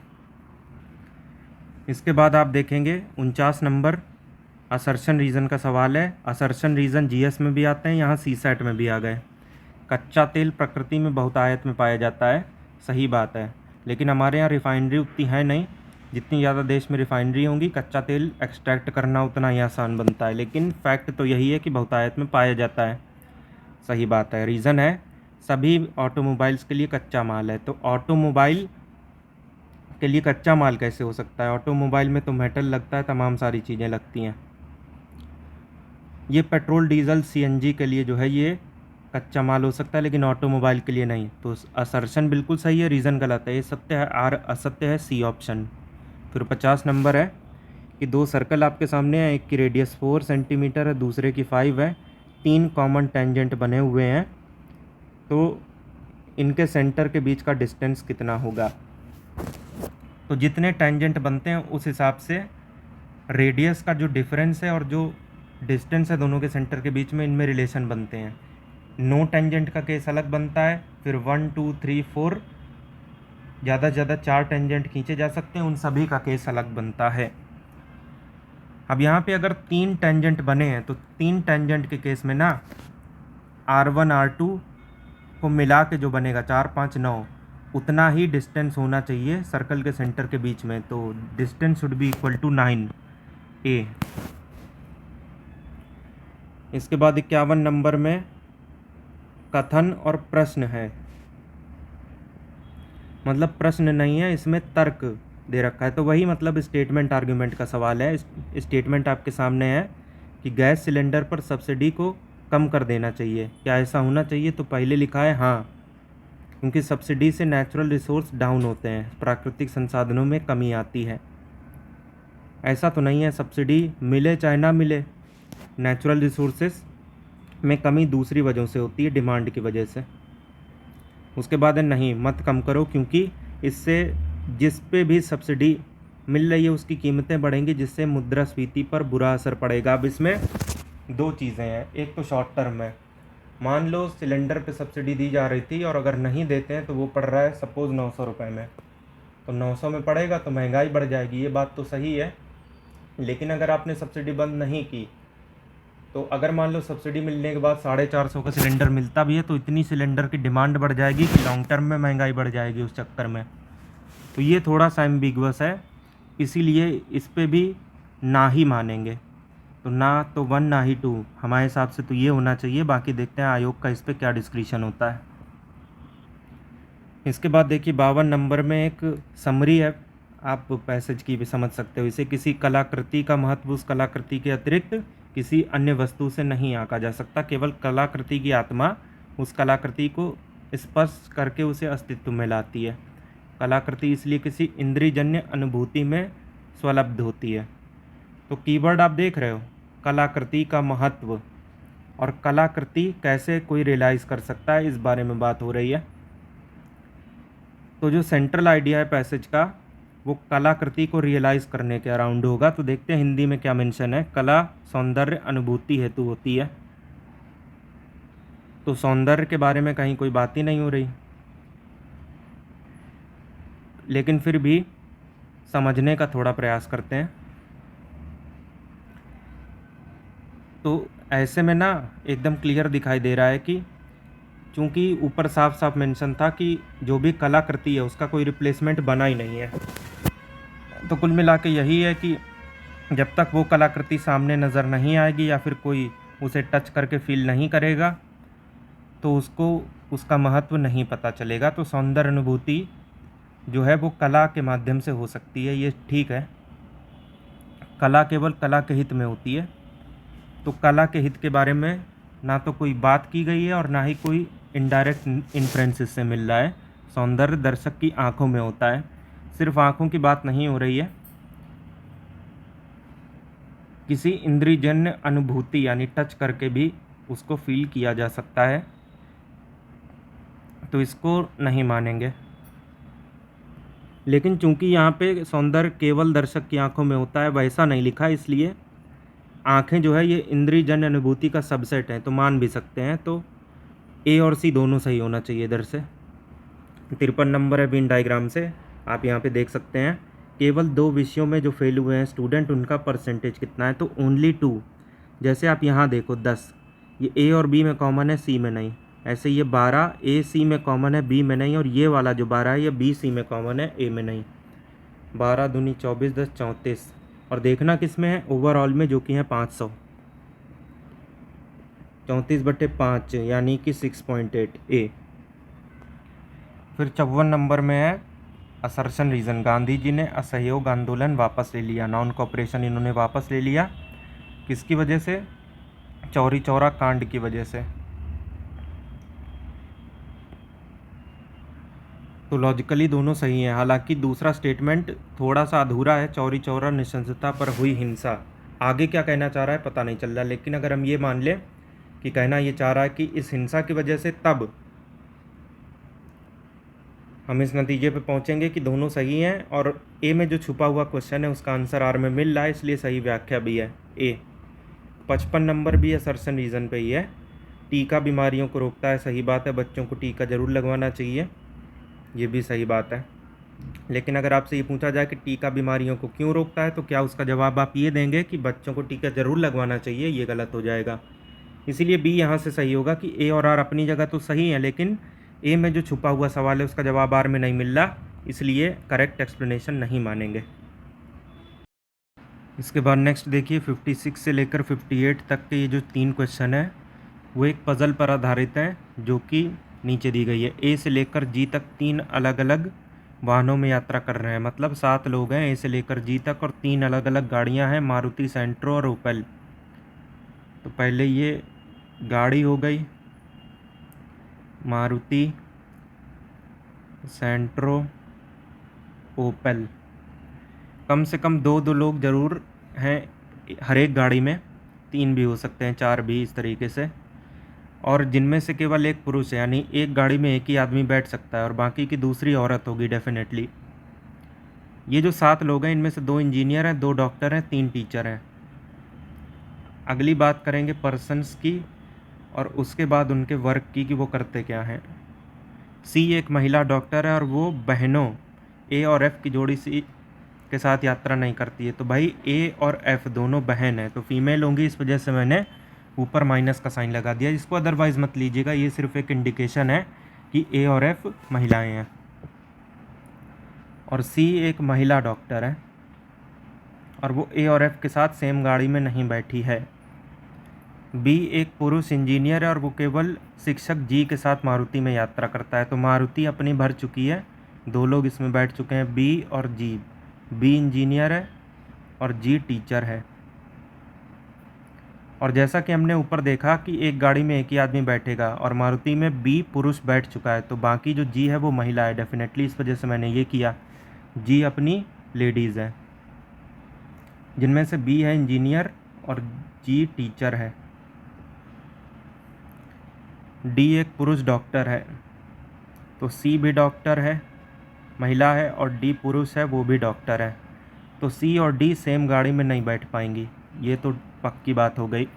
इसके बाद आप देखेंगे 49 नंबर असर्शन रीज़न का सवाल है। असर्शन रीज़न जीएस में भी आते हैं, यहाँ सीसैट में भी आ गए। कच्चा तेल प्रकृति में बहुतायत में पाया जाता है, सही बात है, लेकिन हमारे यहाँ रिफाइनरी उतनी है नहीं, जितनी ज़्यादा देश में रिफाइनरी होंगी कच्चा तेल एक्सट्रैक्ट करना उतना ही आसान बनता है, लेकिन फैक्ट तो यही है कि बहुतायत में पाया जाता है, सही बात है। रीज़न है सभी ऑटोमोबाइल्स के लिए कच्चा माल है, तो ऑटोमोबाइल के लिए कच्चा माल कैसे हो सकता है, ऑटोमोबाइल में तो मेटल लगता है, तमाम सारी चीज़ें लगती हैं। ये पेट्रोल डीजल सीएनजी के लिए जो है ये कच्चा माल हो सकता है, लेकिन ऑटोमोबाइल के लिए नहीं, तो असर्शन बिल्कुल सही है, रीज़न गलत है, ये सत्य है, आर असत्य है, सी ऑप्शन। फिर 50 नंबर है कि 2 सर्कल आपके सामने हैं, एक की रेडियस 4 सेंटीमीटर है, दूसरे की 5 है, 3 कॉमन टेंजेंट बने हुए हैं, तो इनके सेंटर के बीच का डिस्टेंस कितना होगा। तो जितने टेंजेंट बनते हैं उस हिसाब से रेडियस का जो डिफरेंस है और जो डिस्टेंस है दोनों के सेंटर के बीच में, इनमें रिलेशन बनते हैं। नो टेंजेंट का केस अलग बनता है, फिर 1 2 3 4 ज़्यादा से ज़्यादा 4 टेंजेंट खींचे जा सकते हैं, उन सभी का केस अलग बनता है। अब यहाँ पे अगर 3 टेंजेंट बने हैं तो 3 टेंजेंट के केस में ना R1 R2 को मिला के जो बनेगा 4 5 9, उतना ही डिस्टेंस होना चाहिए सर्कल के सेंटर के बीच में, तो distance should be equal to 9 A. इसके बाद 51 नंबर में कथन और प्रश्न है, मतलब प्रश्न नहीं है, इसमें तर्क दे रखा है, तो वही मतलब स्टेटमेंट आर्गुमेंट का सवाल है। स्टेटमेंट आपके सामने है कि गैस सिलेंडर पर सब्सिडी को कम कर देना चाहिए, क्या ऐसा होना चाहिए, तो पहले लिखा है हाँ, क्योंकि सब्सिडी से नेचुरल रिसोर्स डाउन होते हैं, प्राकृतिक संसाधनों में कमी आती है। ऐसा तो नहीं है, सब्सिडी मिले चाहे ना मिले, नेचुरल रिसोर्सेस में कमी दूसरी वजहों से होती है, डिमांड की वजह से। उसके बाद है नहीं, मत कम करो, क्योंकि इससे जिस पे भी सब्सिडी मिल रही है उसकी कीमतें बढ़ेंगी, जिससे मुद्रास्फीति पर बुरा असर पड़ेगा। अब इसमें 2 चीज़ें हैं, एक तो शॉर्ट टर्म है, मान लो सिलेंडर पे सब्सिडी दी जा रही थी और अगर नहीं देते हैं तो वो पड़ रहा है सपोज़ 900 रुपये में, तो 900 में पड़ेगा तो महंगाई बढ़ जाएगी, ये बात तो सही है। लेकिन अगर आपने सब्सिडी बंद नहीं की, तो अगर मान लो सब्सिडी मिलने के बाद 450 का सिलेंडर मिलता भी है, तो इतनी सिलेंडर की डिमांड बढ़ जाएगी कि लॉन्ग टर्म में महंगाई बढ़ जाएगी उस चक्कर में, तो ये थोड़ा सा एम्बिगुअस है, इसीलिए इस पे भी ना ही मानेंगे, तो ना तो 1 ना ही 2, हमारे हिसाब से तो ये होना चाहिए। बाकी देखते हैं आयोग का इस पर क्या डिस्क्रिप्शन होता है। इसके बाद देखिए 52 नंबर में एक समरी है, आप पैसेज की भी समझ सकते हो इसे, किसी कलाकृति का महत्व उस कलाकृति के अतिरिक्त किसी अन्य वस्तु से नहीं आंका जा सकता, केवल कलाकृति की आत्मा उस कलाकृति को स्पर्श करके उसे अस्तित्व में लाती है। कलाकृति इसलिए किसी इंद्रियजन्य अनुभूति में स्वलब्ध होती है। तो कीवर्ड आप देख रहे हो, कलाकृति का महत्व और कलाकृति कैसे कोई रियलाइज़ कर सकता है, इस बारे में बात हो रही है। तो जो सेंट्रल आइडिया है पैसेज का, वो कलाकृति को रियलाइज़ करने के अराउंड होगा। तो देखते हैं हिंदी में क्या मेंशन है। कला सौंदर्य अनुभूति हेतु होती है। तो सौंदर्य के बारे में कहीं कोई बात ही नहीं हो रही, लेकिन फिर भी समझने का थोड़ा प्रयास करते हैं। तो ऐसे में ना एकदम क्लियर दिखाई दे रहा है कि चूँकि ऊपर साफ साफ मेंशन था कि जो भी कलाकृति है उसका कोई रिप्लेसमेंट बना ही नहीं है। तो कुल मिला के यही है कि जब तक वो कलाकृति सामने नज़र नहीं आएगी या फिर कोई उसे टच करके फील नहीं करेगा तो उसको उसका महत्व नहीं पता चलेगा। तो सौंदर्य अनुभूति जो है वो कला के माध्यम से हो सकती है, ये ठीक है। कला केवल कला के हित में होती है। तो कला के हित के बारे में ना तो कोई बात की गई है और ना ही कोई इनडायरेक्ट इन्फ्रेंस इससे मिल रहा है। सौंदर्य दर्शक की आंखों में होता है, सिर्फ आंखों की बात नहीं हो रही है, किसी इंद्रियजन्य अनुभूति यानी टच करके भी उसको फील किया जा सकता है। तो इसको नहीं मानेंगे। लेकिन चूंकि यहाँ पे सौंदर्य केवल दर्शक की आंखों में होता है, वैसा नहीं लिखा, इसलिए आँखें जो है ये इंद्रियजन्य अनुभूति का सबसेट है, तो मान भी सकते हैं। तो ए और सी दोनों सही होना चाहिए इधर से। 53 नंबर है वेन डायग्राम से, आप यहाँ पे देख सकते हैं। केवल 2 विषयों में जो फेल हुए हैं स्टूडेंट, उनका परसेंटेज कितना है, तो ओनली 2। जैसे आप यहाँ देखो 10, ये ए और बी में कॉमन है, सी में नहीं। ऐसे ये 12 ए सी में कॉमन है, बी में नहीं। और ये वाला जो 12 है ये बी सी में कॉमन है, ए में नहीं। 12 दूनी 24, 10 34। और देखना किस में है, ओवरऑल में, जो कि है 500। 34/5 यानी कि 6.8 ए। फिर 54 नंबर में है असर्शन रीज़न। गांधी जी ने असहयोग आंदोलन वापस ले लिया, नॉन कोऑपरेशन इन्होंने वापस ले लिया। किसकी वजह से? चौरी चौरा कांड की वजह से। तो लॉजिकली दोनों सही हैं। हालांकि दूसरा स्टेटमेंट थोड़ा सा अधूरा है, चौरी चौरा नृशंसता पर हुई हिंसा। आगे क्या कहना चाह रहा है पता नहीं चल रहा, लेकिन अगर हम ये मान लें कि कहना ये चाह रहा है कि इस हिंसा की वजह से, तब हम इस नतीजे पे पहुंचेंगे कि दोनों सही हैं। और ए में जो छुपा हुआ क्वेश्चन है उसका आंसर आर में मिल रहा है, इसलिए सही व्याख्या भी है ए। 55 नंबर भी असर्शन रीज़न पे ही है। टीका बीमारियों को रोकता है, सही बात है, बच्चों को टीका ज़रूर लगवाना चाहिए, ये भी सही बात है। लेकिन अगर आपसे ये पूछा जाए कि टीका बीमारियों को क्यों रोकता है, तो क्या उसका जवाब आप ये देंगे कि बच्चों को टीका ज़रूर लगवाना चाहिए? ये गलत हो जाएगा। इसीलिए बी यहाँ से सही होगा कि ए और आर अपनी जगह तो सही है, लेकिन ए में जो छुपा हुआ सवाल है उसका जवाब आर में नहीं मिल रहा, इसलिए करेक्ट एक्सप्लेनेशन नहीं मानेंगे। इसके बाद नेक्स्ट देखिए 56 से लेकर 58 तक के ये जो 3 क्वेश्चन है वो एक पज़ल पर आधारित हैं, जो कि नीचे दी गई है। ए से लेकर जी तक 3 अलग अलग वाहनों में यात्रा कर रहे हैं, मतलब 7 लोग हैं ए से लेकर जी तक, और 3 अलग अलग गाड़ियां हैं, मारुति सेंट्रो और ओपेल। तो पहले ये गाड़ी हो गई मारुति सेंट्रो ओपेल। कम से कम 2 लोग ज़रूर हैं हर एक गाड़ी में, 3 भी हो सकते हैं, 4 भी, इस तरीके से। और जिनमें से केवल एक पुरुष है, यानी एक गाड़ी में एक ही आदमी बैठ सकता है और बाकी की दूसरी औरत होगी डेफिनेटली। ये जो 7 लोग हैं इनमें से 2 इंजीनियर हैं, 2 डॉक्टर हैं, 3 टीचर हैं। अगली बात करेंगे पर्सन्स की और उसके बाद उनके वर्क की कि वो करते क्या हैं। सी एक महिला डॉक्टर है और वो बहनों ए और एफ की जोड़ी सी के साथ यात्रा नहीं करती है। तो भाई ए और एफ दोनों बहन है, तो फीमेल होंगी, इस वजह से मैंने ऊपर माइनस का साइन लगा दिया। इसको अदरवाइज़ मत लीजिएगा, ये सिर्फ एक इंडिकेशन है कि ए और एफ महिलाएं हैं। और सी एक महिला डॉक्टर है और वो ए और एफ के साथ सेम गाड़ी में नहीं बैठी है। बी एक पुरुष इंजीनियर है और वो केवल शिक्षक जी के साथ मारुति में यात्रा करता है। तो मारुति अपनी भर चुकी है, 2 लोग इसमें बैठ चुके हैं, बी और जी। बी इंजीनियर है और जी टीचर है। और जैसा कि हमने ऊपर देखा कि एक गाड़ी में एक ही आदमी बैठेगा और मारुति में बी पुरुष बैठ चुका है, तो बाकी जो जी है वो महिला है डेफिनेटली, इस वजह से मैंने ये किया। जी अपनी लेडीज़ है, जिनमें से बी है इंजीनियर और जी टीचर है। डी एक पुरुष डॉक्टर है, तो सी भी डॉक्टर है, महिला है, और डी पुरुष है, वो भी डॉक्टर है। तो सी और डी सेम गाड़ी में नहीं बैठ पाएंगी, ये तो पक्की बात हो गई।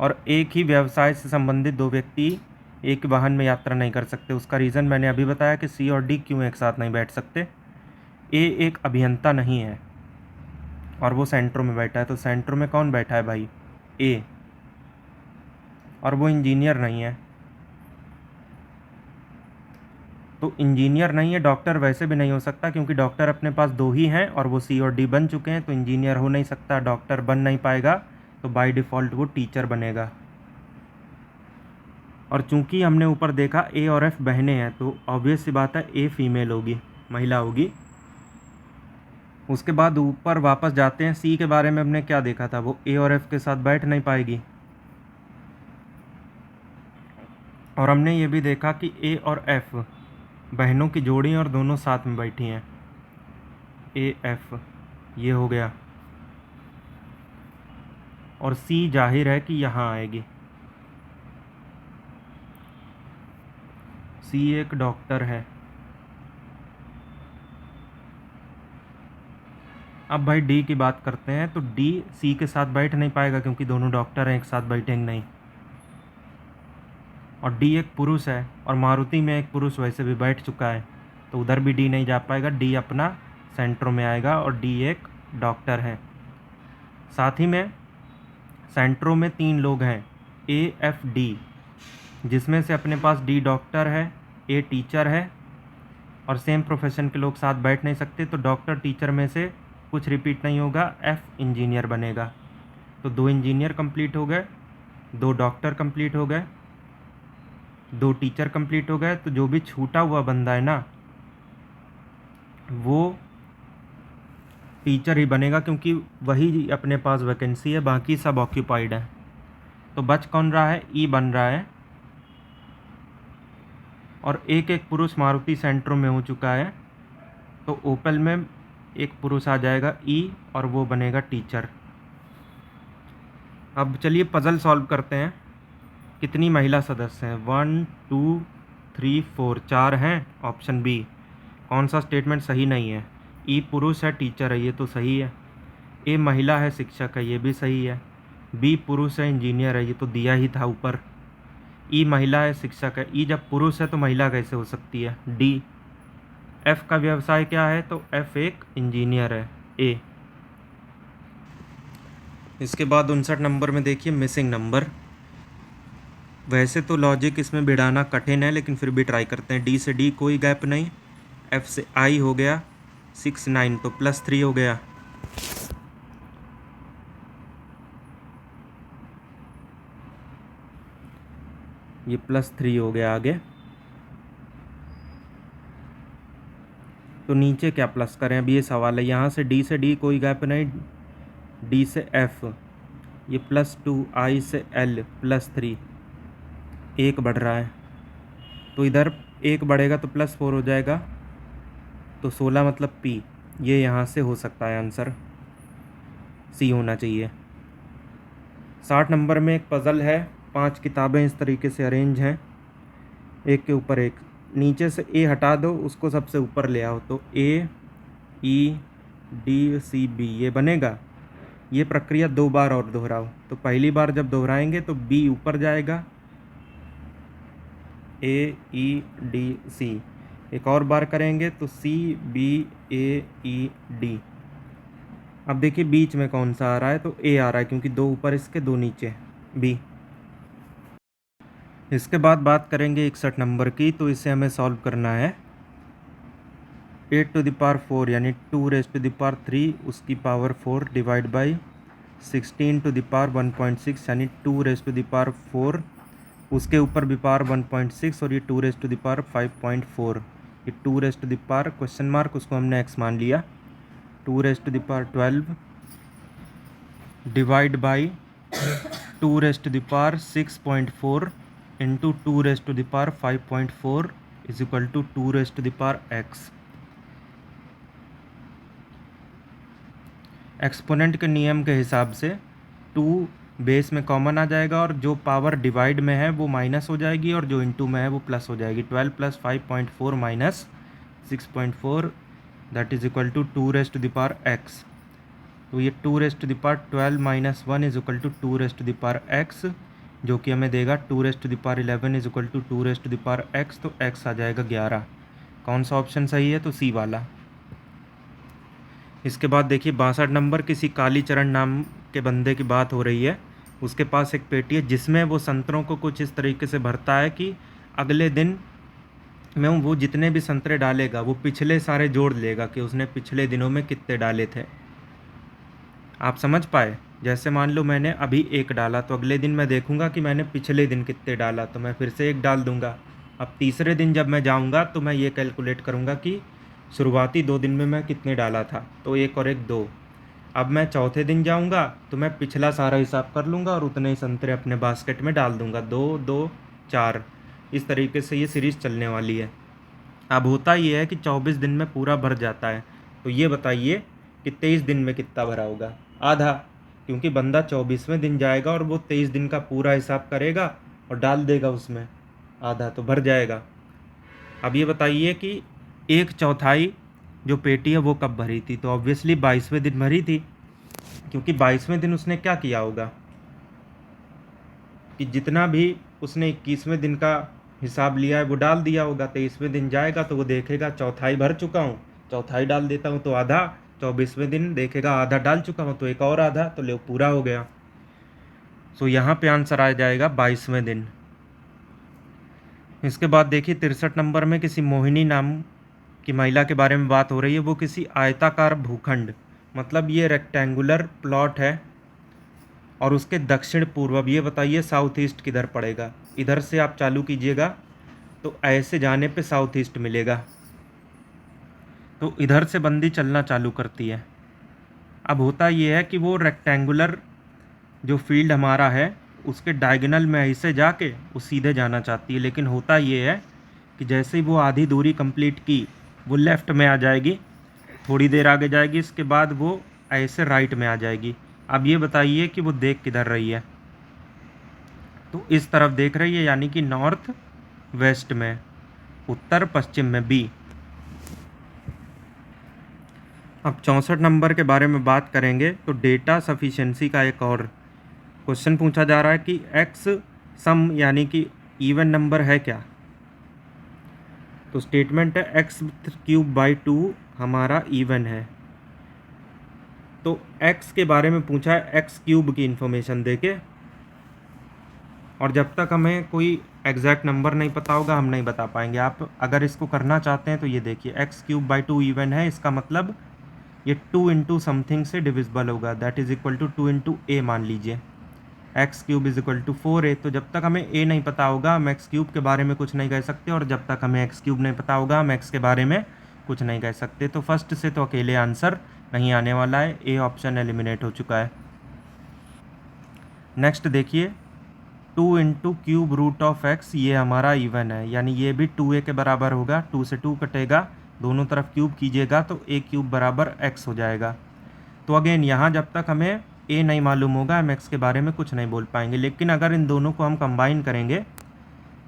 और एक ही व्यवसाय से संबंधित दो व्यक्ति एक वाहन में यात्रा नहीं कर सकते। उसका रीज़न मैंने अभी बताया कि सी और डी क्यों एक साथ नहीं बैठ सकते। ए एक अभियंता नहीं है और वो सेंट्रो में बैठा है, तो सेंट्रो में कौन बैठा है भाई? ए। और वो इंजीनियर नहीं है, तो इंजीनियर नहीं है। डॉक्टर वैसे भी नहीं हो सकता क्योंकि डॉक्टर अपने पास दो ही हैं और वो सी और डी बन चुके हैं, तो इंजीनियर हो नहीं सकता, डॉक्टर बन नहीं पाएगा, तो बाय डिफ़ॉल्ट वो टीचर बनेगा। और चूंकि हमने ऊपर देखा ए और एफ बहनें हैं, तो ऑब्वियस सी बात है ए फीमेल होगी, महिला होगी। उसके बाद ऊपर वापस जाते हैं, सी के बारे में हमने क्या देखा था, वो ए और एफ के साथ बैठ नहीं पाएगी। और हमने ये भी देखा कि ए और एफ बहनों की जोड़ी और दोनों साथ में बैठी हैं, ए एफ, ये हो गया। और सी जाहिर है कि यहाँ आएगी, सी एक डॉक्टर है। अब भाई डी की बात करते हैं, तो डी सी के साथ बैठ नहीं पाएगा क्योंकि दोनों डॉक्टर हैं, एक साथ बैठेंगे नहीं। और डी एक पुरुष है और मारुति में एक पुरुष वैसे भी बैठ चुका है, तो उधर भी डी नहीं जा पाएगा, डी अपना सेंट्रो में आएगा। और डी एक डॉक्टर है। साथ ही में सेंट्रो में 3 लोग हैं, ए एफ डी, जिसमें से अपने पास डी डॉक्टर है, ए टीचर है, और सेम प्रोफेशन के लोग साथ बैठ नहीं सकते, तो डॉक्टर टीचर में से कुछ रिपीट नहीं होगा, एफ इंजीनियर बनेगा। तो 2 इंजीनियर कंप्लीट हो गए, 2 डॉक्टर कंप्लीट हो गए, 2 टीचर कंप्लीट हो गए। तो जो भी छूटा हुआ बंदा है ना, वो टीचर ही बनेगा क्योंकि वही अपने पास वैकेंसी है, बाकी सब ऑक्यूपाइड है। तो बच कौन रहा है? ई बन रहा है। और एक एक पुरुष मारुति सेंट्रो में हो चुका है, तो ओपल में एक पुरुष आ जाएगा ई, और वो बनेगा टीचर। अब चलिए पज़ल सॉल्व करते हैं। कितनी महिला सदस्य हैं? 1 2 3 4, 4 हैं। Option B. कौन सा स्टेटमेंट सही नहीं है? ई पुरुष है, टीचर है, ये तो सही है। ए महिला है, शिक्षक है, ये भी सही है। बी पुरुष है, इंजीनियर है, ये तो दिया ही था ऊपर। ई महिला है, शिक्षक है। ई जब पुरुष है तो महिला कैसे हो सकती है? डी। एफ का व्यवसाय क्या है? तो एफ एक इंजीनियर है, ए। इसके बाद 59 नंबर में देखिए मिसिंग नंबर। वैसे तो लॉजिक इसमें भिड़ाना कठिन है, लेकिन फिर भी ट्राई करते हैं। डी से डी कोई गैप नहीं, एफ से आई हो गया 6 9, तो +3 हो गया। ये +3 हो गया। आगे तो नीचे क्या प्लस करें, अभी ये सवाल है। यहाँ से डी कोई गैप नहीं, डी से एफ, ये +2, आई से एल +3, 1 बढ़ रहा है, तो इधर 1 बढ़ेगा तो +4 हो जाएगा, तो 16 मतलब पी। ये यहाँ से हो सकता है आंसर, सी होना चाहिए। 60 नंबर में एक पज़ल है, 5 किताबें इस तरीके से अरेंज हैं, एक के ऊपर एक। नीचे से ए हटा दो, उसको सबसे ऊपर ले आओ, तो ए ई डी सी बी ये बनेगा। ये प्रक्रिया 2 बार और दोहराओ, तो पहली बार जब दोहराएंगे तो बी ऊपर जाएगा, ए ई डी सी। एक और बार करेंगे तो सी बी ए ई डी। अब देखिए बीच में कौन सा आ रहा है, तो ए आ रहा है क्योंकि 2 ऊपर इसके 2 नीचे, बी। इसके बाद बात करेंगे 61 नंबर की, तो इसे हमें सॉल्व करना है। 8⁴ यानी 2⁻³ उसकी पावर 4 डिवाइड बाई 16⁻1.6 यानी 2⁻4 उसके ऊपर भी पावर 1.6 और ये 2⁵5.4। ये 2⁻, क्वेश्चन मार्क, उसको हमने x मान लिया। 2⁻12 divide by 2⁻6.4 into 2⁵ is equal to 2⁻x। Exponent के नियम के हिसाब से 2 बेस में कॉमन आ जाएगा और जो पावर डिवाइड में है वो माइनस हो जाएगी और जो इंटू में है वो प्लस हो जाएगी। 12 + 5.4 minus 6.4 that is equal to 2⁻x। तो ये 2⁻12 minus 1 is equal to 2⁻x, जो कि हमें देगा 2⁻11 इज इक्वल टू 2⁻x। तो x आ जाएगा 11। कौन सा ऑप्शन सही है? तो सी वाला। इसके बाद देखिए 62 नंबर, किसी कालीचरण नाम के बंदे की बात हो रही है। उसके पास एक पेटी है जिसमें वो संतरों को कुछ इस तरीके से भरता है कि अगले दिन में वो जितने भी संतरे डालेगा वो पिछले सारे जोड़ लेगा कि उसने पिछले दिनों में कितने डाले थे। आप समझ पाए? जैसे मान लो मैंने अभी 1 डाला तो अगले दिन मैं देखूंगा कि मैंने पिछले दिन कितने डाला, तो मैं फिर से 1 डाल दूंगा। अब तीसरे दिन जब मैं जाऊंगा तो मैं ये कैलकुलेट करूंगा कि शुरुआती 2 दिन में मैं कितने डाला था, तो 1 और 1 2। अब मैं चौथे दिन जाऊंगा तो मैं पिछला सारा हिसाब कर लूँगा और उतने ही संतरे अपने बास्केट में डाल दूंगा। 2 2 4, इस तरीके से ये सीरीज़ चलने वाली है। अब होता ये है कि 24 दिन में पूरा भर जाता है। तो ये बताइए कि 23 दिन में कितना भरा होगा? आधा, क्योंकि बंदा 24वें दिन जाएगा और वो 23 दिन का पूरा हिसाब करेगा और डाल देगा उसमें आधा, तो भर जाएगा। अब ये बताइए कि 1/4 जो पेटी है वो कब भरी थी? तो ऑब्वियसली 22वें दिन भरी थी, क्योंकि 22वें दिन उसने क्या किया होगा कि जितना भी उसने 21वें दिन का हिसाब लिया है वो डाल दिया होगा। 23वें दिन जाएगा तो वो देखेगा चौथाई भर चुका हूँ, चौथाई डाल देता हूँ तो आधा। 24वें दिन देखेगा आधा डाल चुका हूँ तो एक और आधा, तो ले पूरा हो गया। सो यहाँ पे आंसर आ जाएगा 22वें दिन। इसके बाद देखिए 63 नंबर में किसी मोहिनी नाम की महिला के बारे में बात हो रही है। वो किसी आयताकार भूखंड, मतलब ये रेक्टेंगुलर प्लॉट है और उसके दक्षिण पूर्व, अब ये बताइए साउथ ईस्ट किधर पड़ेगा? इधर से आप चालू कीजिएगा तो ऐसे जाने पे साउथ ईस्ट मिलेगा, तो इधर से बंदी चलना चालू करती है। अब होता ये है कि वो रेक्टेंगुलर जो फील्ड हमारा है उसके डायगोनल में ऐसे जाके वो सीधे जाना चाहती है, लेकिन होता ये है कि जैसे ही वो आधी दूरी कंप्लीट की वो लेफ़्ट में आ जाएगी, थोड़ी देर आगे जाएगी, इसके बाद वो ऐसे राइट में आ जाएगी। अब ये बताइए कि वो देख किधर रही है? तो इस तरफ देख रही है, यानी कि नॉर्थ वेस्ट में, उत्तर पश्चिम में, बी। अब 64 नंबर के बारे में बात करेंगे तो डेटा सफिशिएंसी का एक और क्वेश्चन पूछा जा रहा है कि एक्स सम यानी कि इवन नंबर है क्या? तो स्टेटमेंट है x³/2 हमारा इवन है। तो x के बारे में पूछा है, x³ की इंफॉर्मेशन देके, और जब तक हमें कोई एग्जैक्ट नंबर नहीं पता होगा हम नहीं बता पाएंगे। आप अगर इसको करना चाहते हैं तो ये देखिए x³/2 इवन है, इसका मतलब ये 2 इंटू समथिंग से डिविजिबल होगा, that is equal to 2 into A मान लीजिए। x³ is equal to 4a। तो जब तक हमें a नहीं पता होगा हम x³ के बारे में कुछ नहीं कह सकते, और जब तक हमें x³ नहीं पता होगा हम x के बारे में कुछ नहीं कह सकते। तो फर्स्ट से तो अकेले आंसर नहीं आने वाला है, ए ऑप्शन एलिमिनेट हो चुका है। नेक्स्ट देखिए 2 into cube root of X, ये हमारा इवन है, यानी ये भी 2a के बराबर होगा। 2 से 2 कटेगा, दोनों तरफ क्यूब कीजिएगा तो a³ बराबर x हो जाएगा। तो अगेन यहाँ जब तक हमें a नहीं मालूम होगा हम x के बारे में कुछ नहीं बोल पाएंगे, लेकिन अगर इन दोनों को हम कंबाइन करेंगे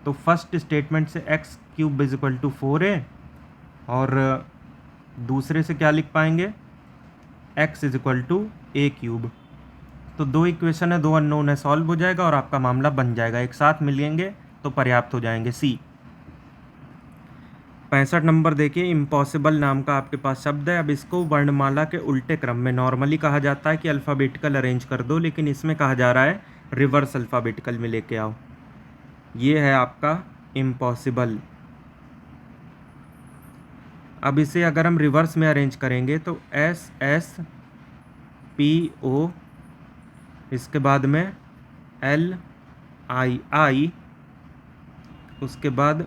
तो फर्स्ट स्टेटमेंट से x³ is equal to 4a, और दूसरे से क्या लिख पाएंगे? x is equal to a³। तो 2 इक्वेशन है, 2 अननोन है, सॉल्व हो जाएगा और आपका मामला बन जाएगा। एक साथ मिलेंगे तो पर्याप्त हो जाएंगे। सी। 65 नंबर देखिए, इम्पॉसिबल नाम का आपके पास शब्द है। अब इसको वर्णमाला के उल्टे क्रम में नॉर्मली कहा जाता है कि अल्फ़ाबेटिकल अरेंज कर दो, लेकिन इसमें कहा जा रहा है रिवर्स अल्फ़ाबेटिकल में लेके आओ। ये है आपका इम्पॉसिबल। अब इसे अगर हम रिवर्स में अरेंज करेंगे तो SSPO, इसके बाद में LII, उसके बाद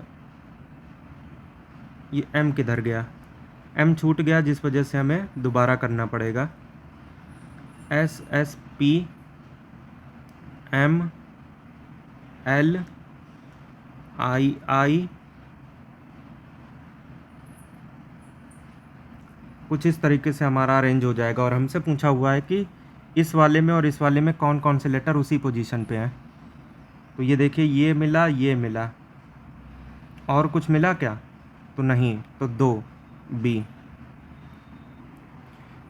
ये M किधर गया? M छूट गया, जिस वजह से हमें दोबारा करना पड़ेगा। SSP, MLII कुछ इस तरीके से हमारा अरेंज हो जाएगा। और हमसे पूछा हुआ है कि इस वाले में और इस वाले में कौन कौन से लेटर उसी पोजीशन पे हैं। तो ये देखिए, ये मिला, ये मिला, और कुछ मिला क्या? तो नहीं, तो 2 B।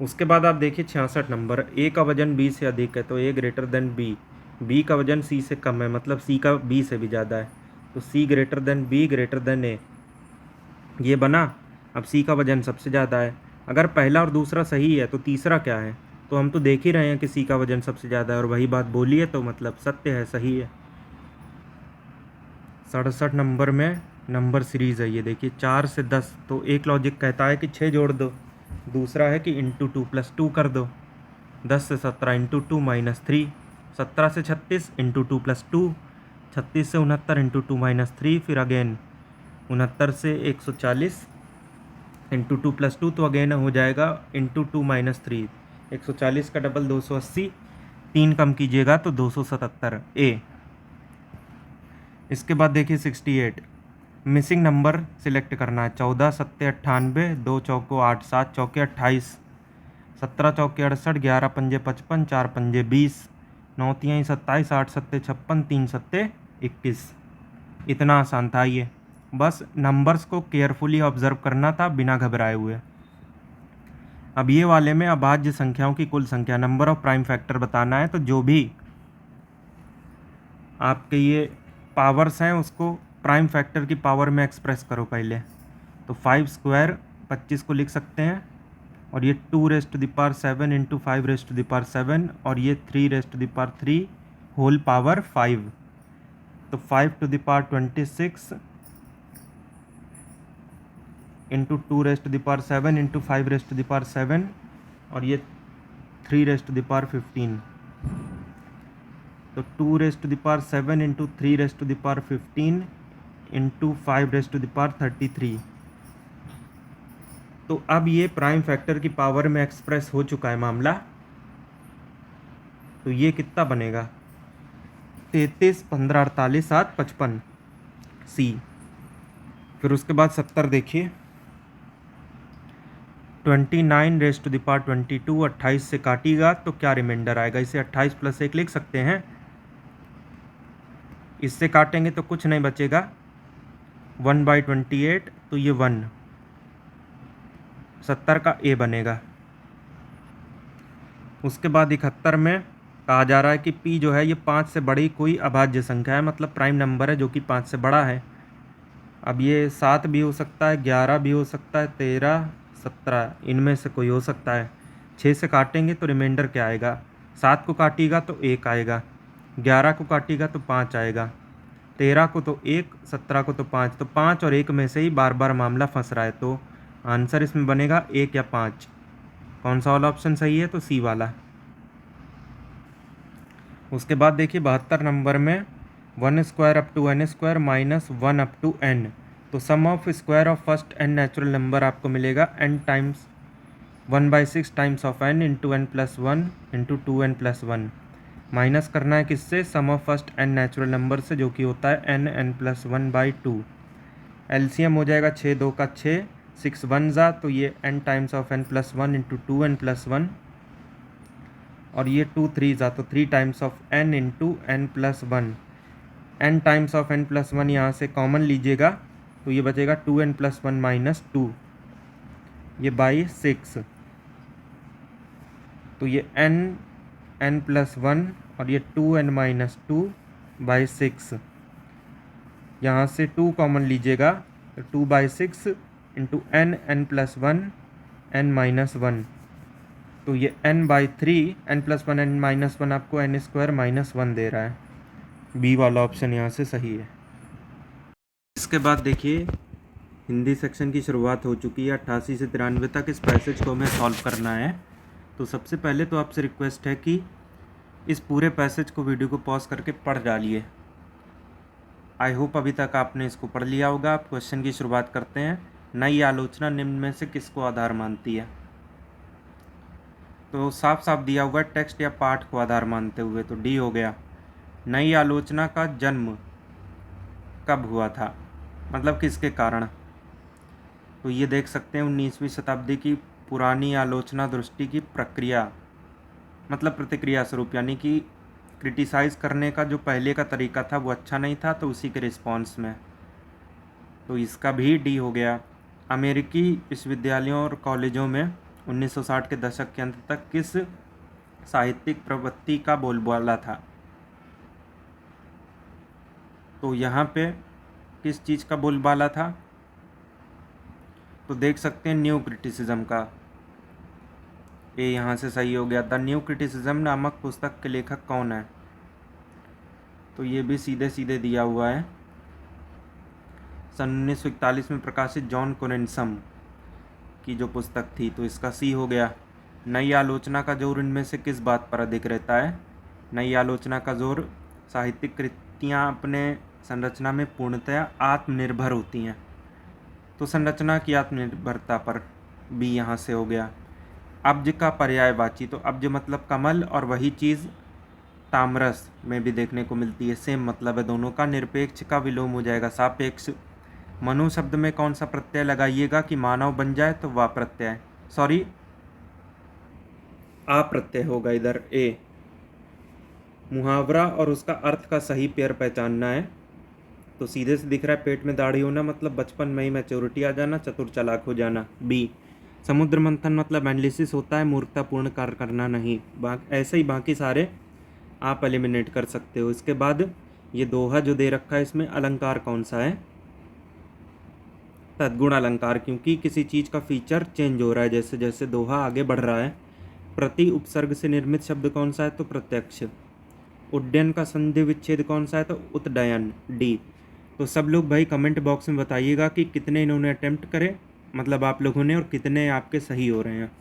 उसके बाद आप देखिए 66 नंबर, ए का वजन बी से अधिक है तो ए ग्रेटर देन बी, बी का वजन सी से कम है मतलब सी का बी से भी ज़्यादा है, तो C greater than B greater than A. ये बना। अब सी का वजन सबसे ज़्यादा है, अगर पहला और दूसरा सही है तो तीसरा क्या है? तो हम तो देख ही रहे हैं कि सी का वजन सबसे ज़्यादा है और वही बात बोली है, तो मतलब सत्य है, सही है। 67 नंबर में नंबर सीरीज़ है, ये देखिए 4 से 10, तो एक लॉजिक कहता है कि 6 जोड़ दो, दूसरा है कि इंटू 2 + 2 कर दो, 10 से 17 इंटू 2 -3, 17 से 36 इंटू 2 + 2, 36 से 69 इंटू 2 -3, फिर अगेन 69 से 140 इंटू 2 + 2, तो अगेन हो जाएगा इंटू 2 -3, 140 का डबल 280, 3 कम कीजिएगा तो 277 ए। इसके बाद देखिए 68, मिसिंग नंबर सिलेक्ट करना है। 14 7 98, 2 चौको 8, 7 चौके 28, 17 चौके 68, 11 पंजे 55, 4 पंजे 20, 9 तियाई 27, 8 सत्ते 56, 3 सत्ते 21। इतना आसान था ये, बस नंबर्स को केयरफुली ऑब्जर्व करना था बिना घबराए हुए। अब ये वाले में अभाज्य संख्याओं की कुल संख्या, नंबर ऑफ प्राइम फैक्टर बताना है, तो जो भी आपके ये पावर्स हैं उसको प्राइम फैक्टर की पावर में एक्सप्रेस करो पहले। तो 5 स्क्वायर 25 को लिख सकते हैं, और ये 2⁻7 इंटू 5⁻7, और ये 3⁻3 होल पावर 5, तो 5⁻26 इंटू 2⁻7 इंटू 5⁻7, और ये 3⁻15, तो 2⁻7 इंटू 3⁻15 इंटू 5⁻33। तो अब ये प्राइम फैक्टर की पावर में एक्सप्रेस हो चुका है मामला। तो ये कितना बनेगा? 33 15 48 7 55 सी। फिर उसके बाद 70 देखिए, 29⁻22, 28 से काटिएगा तो क्या रिमाइंडर आएगा? इसे 28 + 1 लिख सकते हैं, इससे काटेंगे तो कुछ नहीं बचेगा, 1/28, तो ये 1 70 का ए बनेगा। उसके बाद 71 में कहा जा रहा है कि पी जो है ये 5 से बड़ी कोई अभाज्य संख्या है, मतलब प्राइम नंबर है जो कि 5 से बड़ा है। अब ये 7 भी हो सकता है, 11 भी हो सकता है, 13 17, इनमें से कोई हो सकता है। 6 से काटेंगे तो रिमाइंडर क्या आएगा? 7 को काटिएगा तो 1 आएगा, 11 को काटिएगा तो 5 आएगा, 13 को तो 1, 17 को तो 5, तो 5 और 1 में से ही बार बार मामला फंस रहा है। तो आंसर इसमें बनेगा 1 या 5। कौन सा वाला ऑप्शन सही है? तो सी वाला। उसके बाद देखिए 72 नंबर में 1 square up to n square minus 1 up to n, तो sum of square of first n natural number आपको मिलेगा n times 1/6 times of n into n+1 into 2n + 1। Minus करना है किससे? Sum of first n natural number से, जो कि होता है n+1/2। एलसीएम हो जाएगा 6 2 का 6, 6 1 जा, तो ये n times of n+1 into 2n + 1, और ये 2 3 जा, तो 3 times of n into n+1। n times of n+1 यहाँ से कॉमन लीजिएगा तो ये बचेगा 2n+1 - 2, ये /6, तो ये n+1 और ये 2n - 2/6, यहाँ से 2 कॉमन लीजिएगा तो 2/6 इंटू n+1 n-1, तो ये n/3, n+1 n-1 आपको n² - 1 दे रहा है। बी वाला ऑप्शन यहाँ से सही है। इसके बाद देखिए हिंदी सेक्शन की शुरुआत हो चुकी है। 88 से 93 तक इस पैसेज को हमें सॉल्व करना है। तो सबसे पहले तो आपसे रिक्वेस्ट है कि इस पूरे पैसेज को वीडियो को पॉज करके पढ़ डालिए। आई होप अभी तक आपने इसको पढ़ लिया होगा। आप क्वेश्चन की शुरुआत करते हैं। नई आलोचना निम्न में से किसको आधार मानती है? तो साफ साफ दिया हुआ टेक्स्ट या पाठ को आधार मानते हुए, तो डी हो गया। नई आलोचना का जन्म कब हुआ था, मतलब किसके कारण। तो ये देख सकते हैं 19वीं शताब्दी की पुरानी आलोचना दृष्टि की प्रक्रिया, मतलब प्रतिक्रिया स्वरूप, यानी कि क्रिटिसाइज़ करने का जो पहले का तरीका था वो अच्छा नहीं था, तो उसी के रिस्पॉन्स में। तो इसका भी डी हो गया। अमेरिकी विश्वविद्यालयों और कॉलेजों में 1960 के दशक के अंत तक किस साहित्यिक प्रवृत्ति का बोलबाला था। तो यहाँ पे किस चीज़ का बोलबाला था, तो देख सकते हैं न्यू क्रिटिसिज्म का। ये यहाँ से सही हो गया। द न्यू क्रिटिसिज्म नामक पुस्तक के लेखक कौन है, तो ये भी सीधे सीधे दिया हुआ है। सन 1941 में प्रकाशित जॉन कोरेनसम की जो पुस्तक थी, तो इसका सी हो गया। नई आलोचना का जोर इनमें से किस बात पर अधिक रहता है। नई आलोचना का जोर साहित्यिक कृतियाँ अपने संरचना में पूर्णतया आत्मनिर्भर होती हैं, तो संरचना की आत्मनिर्भरता पर भी यहाँ से हो गया। अब्ज का पर्यायवाची, तो अब्ज मतलब कमल, और वही चीज़ तामरस में भी देखने को मिलती है, सेम मतलब है दोनों का। निरपेक्ष का विलोम हो जाएगा सापेक्ष। मनु शब्द में कौन सा प्रत्यय लगाइएगा कि मानव बन जाए, तो वा प्रत्यय, सॉरी आ प्रत्यय होगा इधर ए। मुहावरा और उसका अर्थ का सही पेयर पहचानना है, तो सीधे से दिख रहा है पेट में दाढ़ी होना मतलब बचपन में ही मैच्योरिटी आ जाना, चतुर चालाक हो जाना। बी समुद्र मंथन मतलब एनालिसिस होता है, मूर्खतापूर्ण कार्य करना नहीं। ऐसे ही बाकी सारे आप एलिमिनेट कर सकते हो। इसके बाद ये दोहा जो दे रखा है, इसमें अलंकार कौन सा है, तद्गुण अलंकार, क्योंकि किसी चीज़ का फीचर चेंज हो रहा है जैसे जैसे दोहा आगे बढ़ रहा है। प्रति उपसर्ग से निर्मित शब्द कौन सा है, तो प्रत्यक्ष। उड्डयन का संधि विच्छेद कौन सा है, तो उत्डयन, डी। तो सब लोग भाई कमेंट बॉक्स में बताइएगा कि कितने इन्होंने अटेम्प्ट करे, मतलब आप लोगों ने, और कितने आपके सही हो रहे हैं।